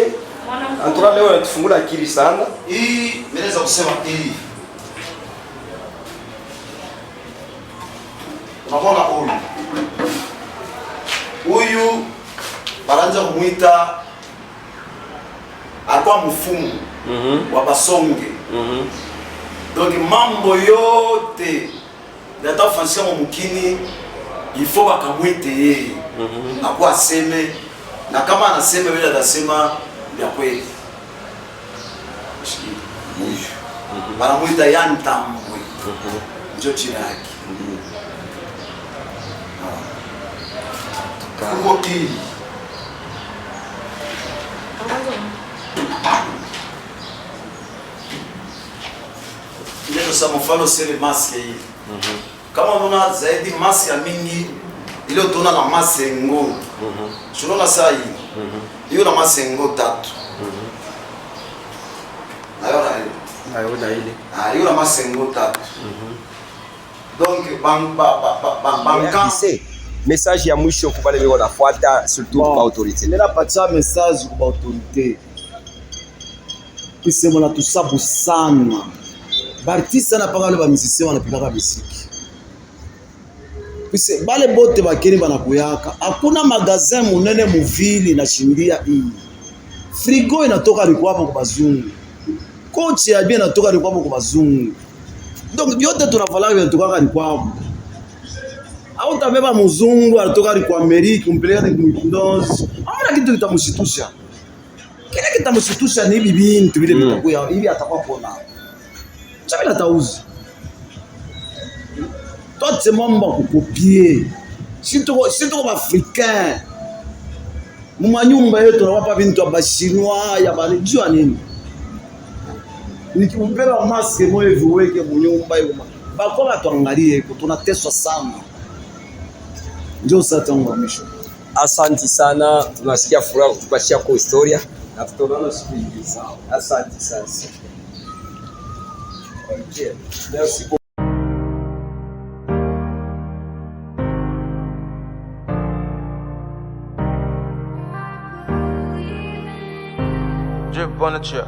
Antoine leo anatufungula akili sana. Hii naweza kusema hii. Unaona huyu baranza kumuita alikuwa mfumu wa Basonge. Donc mambo yote yatafanyika mumkini ifo bakamwite yeye. Akuwa aseme na kama anasema vile atasema vya kweli. Banamuita Yantambwe. Ndio jina yake. Kuko hii. sa mfano sele maske hii. Kama unaona zaidi maske ya mingi ile utaona na masengo. Tunaona saa hii. Hiyo na masengo 3. Naona ile. Hiyo na masengo 3. Donc message ya mwisho kwa wale wanafuata surtout kwa autorité. Nina pacha message kwa autorité. Pise mwana tusabu sana. Bartista na panga ba musicien wanapika muziki. Pise bale bote bakeni banakuyaka. Hakuna magazin munene muvili na shindia hii. Frigo inatoka likwapo kwa bazungu. Coach ya bien inatoka likwapo kwa bazungu. Donc vyote tunavala vinatoka likwapo. Au tabeba mzungu anatoka kwa Amerika umpeleka kumkindozi. Hamna kitu kitamshitusha. Kile kitamshitusha ni hivi bintu vile vitakuwa hivi atakuwa kuona. Chabi la tauzi. Toi c'est mambo kukopier. Surtout africain. Mumanyumba yetu nawapa bintu ya bashinois ya balijua nini. Nikimpela maske moyo viweke munyumba hiyo. Bakoma tuangalie iko tunateswa sana. Ndio sasa mwisho. Asante sana, tunasikia furaha kutupashia kwa historia na tutaona siku nyingine sawa. Asante sana. Okay. Merci. Drip on the chip.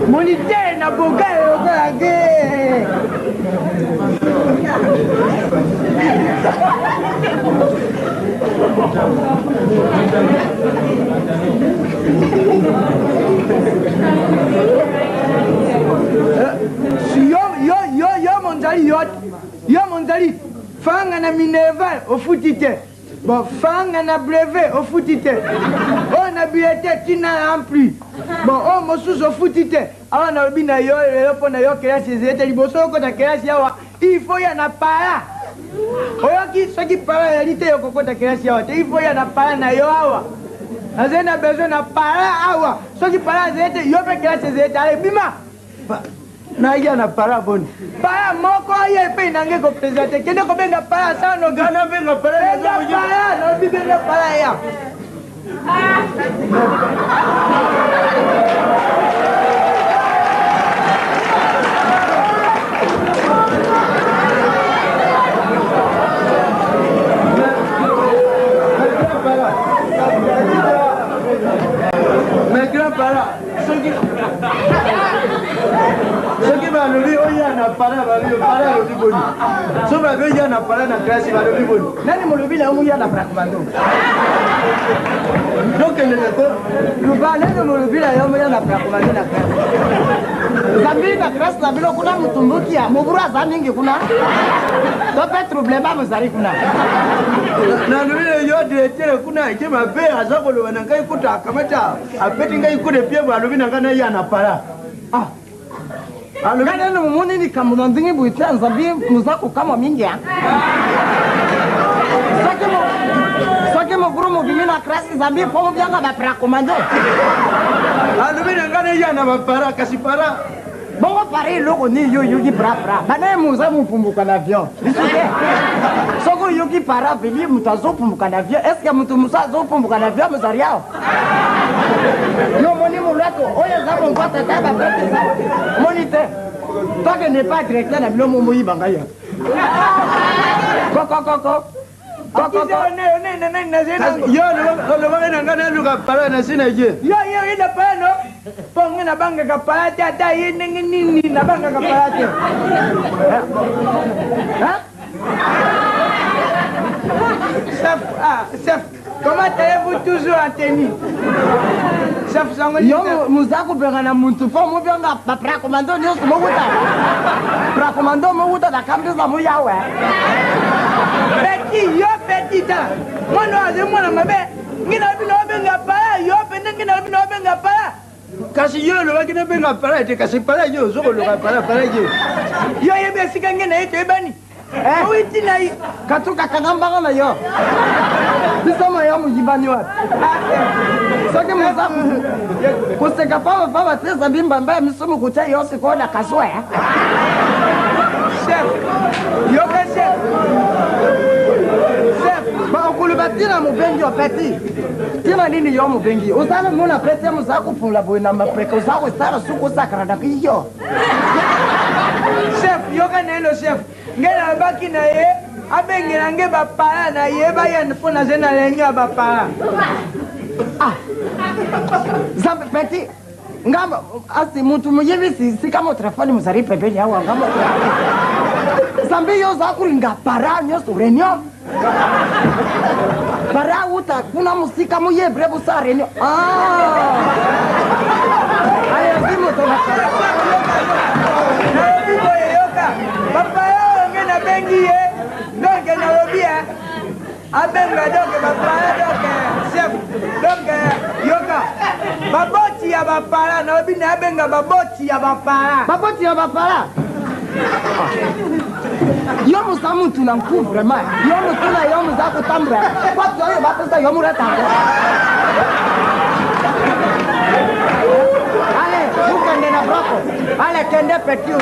Monite na boga yoga yo monzali fanga na minerval ofutite bon fanga na brevet ofutite on a billet tina ampli bon o mosusu ofutite awa na lobi na yo lelo mpo na yo kelasi ezete liboso okota kelasi awa ifo ya na para oyoki soki para yali te yokokota kelasi awa te ifo ya na para na yo awa azali na besoin na para awa soki para ezete yo mpe kelasi ezete ale bima naia na para boni para moko ye pe nange ko présenter kende ko benga para sana gana benga para no bibenga para ya Mes na para soki balobi oya na para balobi para alobi boni so babe ya na para na classe balobi boni nani molobi na omuya na prakomando donc luba nani molobi na omuya na prakomando na classe zambi na classe na bilo kuna mutumbukia muburu aza mingi kuna tope trouble ba muzari kuna na lobile yo directeur kuna ke mabe aza koloba na ngai kuta kamata apeti ngai kude pie balobi na ngana ya na para ah alugana no mumuni ni kamuna ndingi buita nzambi muzako kama mingi ya sake mo guru mo bimina krasi zambi pomo byanga ba pra komando alubina ngana ya na ba para kasi para bongo pare loko ni yo yugi pra bana muza mupumbuka na avion bisuke soko yugi para vili mutazo pumbuka na avion est-ce que mutu musa zo pumbuka na avion muzariao yo moni mulato oya zabo ngota taba pete monite toi que n'est pas directeur na bilo momo yibanga ya koko yo lo bana ngana luka para na sina je yo ina pano ponga na banga ka para ta nini na banga ka para ta chef comment allez-vous toujours en tenue chef sango yo muzako benga na muntu po mo benga pa pra komando nyo mo wuta pra komando mo wuta da kambi za mo yawe petit ta mono aze mwana mabe ngina bino benga para yo pende ngina bino benga para kasi yo lo bakina benga para te kasi para yo zo lo para yo yebe sika ngina ite bani witi na katuka kanamba na yo bisama ya mujibani wa sake muzaku kuseka pava tesa bimba mbaya misumu kucha yose koda kaswa chef yo ka chef ba okulubatina mubengi opeti tina nini yo mubengi usana muna pete muzaku pula boina mapreka usako stara suku sakrada kiyo chef yo ka nelo chef ngela baki na ye abengela nge bapala na ye baya mpona zena lenga bapala zambe peti ngamba asi muntu muyebi si kama telefoni muzari pembeni hawa ngamba zambe yo zakuringa para nyo surenyo para uta kuna musika muyebre busarenyo aya simu tola papa bengi ye donc na robia abenga donc bapala donc chef donc yoka baboti ya bapala na obina abenga baboti ya bapala yo musamu tuna nku vraiment yo mutuna yo muzako tambra kwa yo batasa yo murata allez vous kende na broko allez kende petit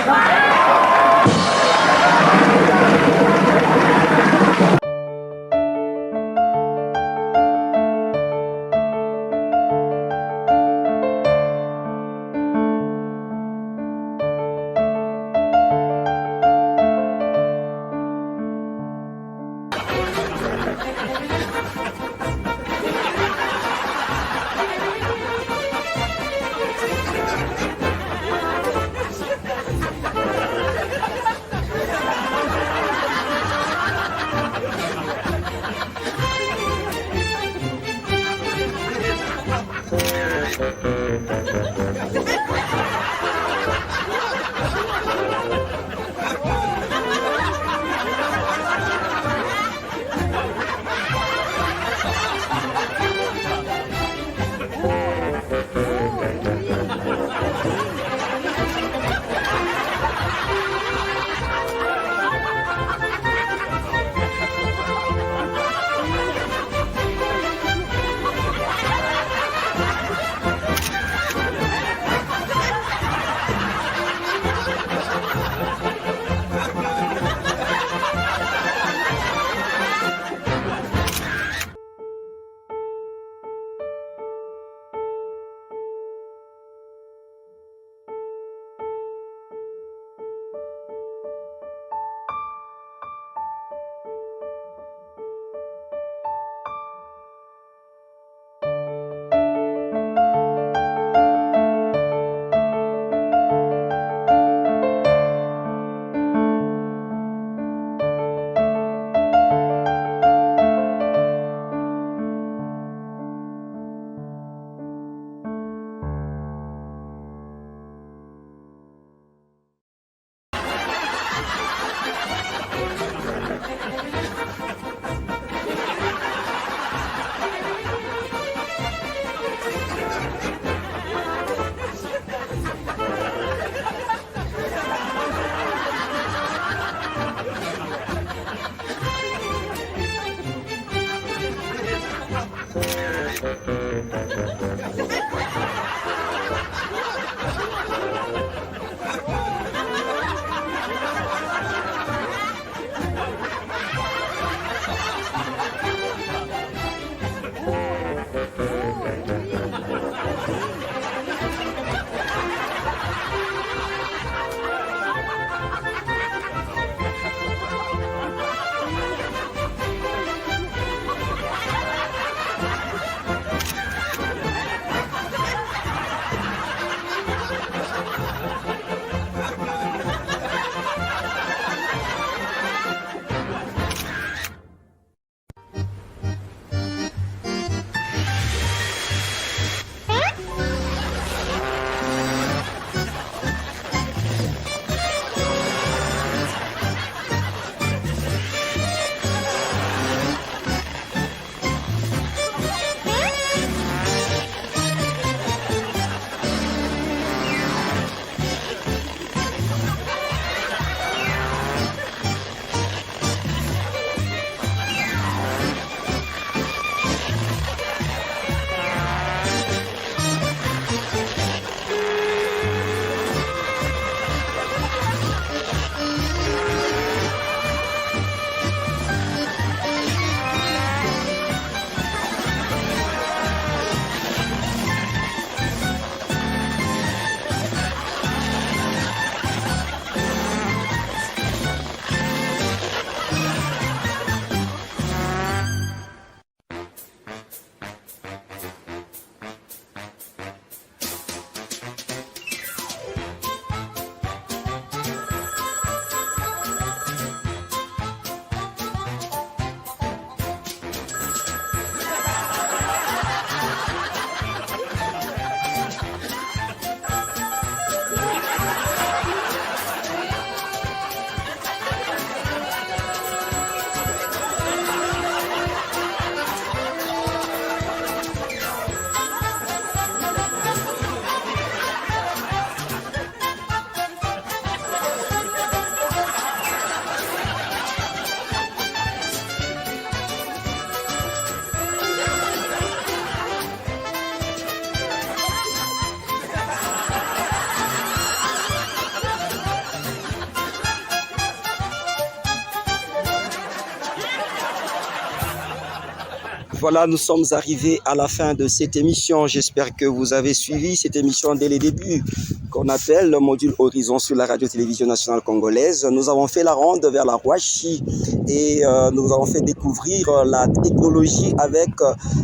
Voilà, nous sommes arrivés à la fin de cette émission. J'espère que vous avez suivi cette émission dès les débuts, qu'on appelle le module Horizon sur la radio-télévision nationale congolaise. Nous avons fait la ronde vers la Rouachi et nous avons fait découvrir la technologie avec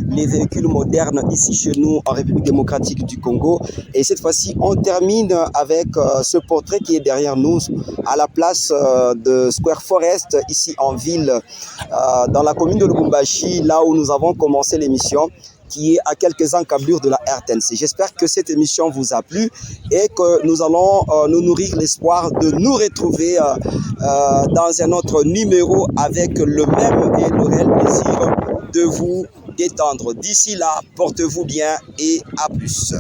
les véhicules modernes ici chez nous en République démocratique du Congo. Et cette fois-ci, on termine avec ce portrait qui est derrière nous à la place de Square Forest, ici en ville, dans la commune de Lubumbashi, là où nous avons commencé l'émission, qui est à quelques encablures de la RTNC. J'espère que cette émission vous a plu et que nous allons nous nourrir l'espoir de nous retrouver dans un autre numéro avec le même et le réel plaisir de vous détendre. D'ici là, portez-vous bien et à plus.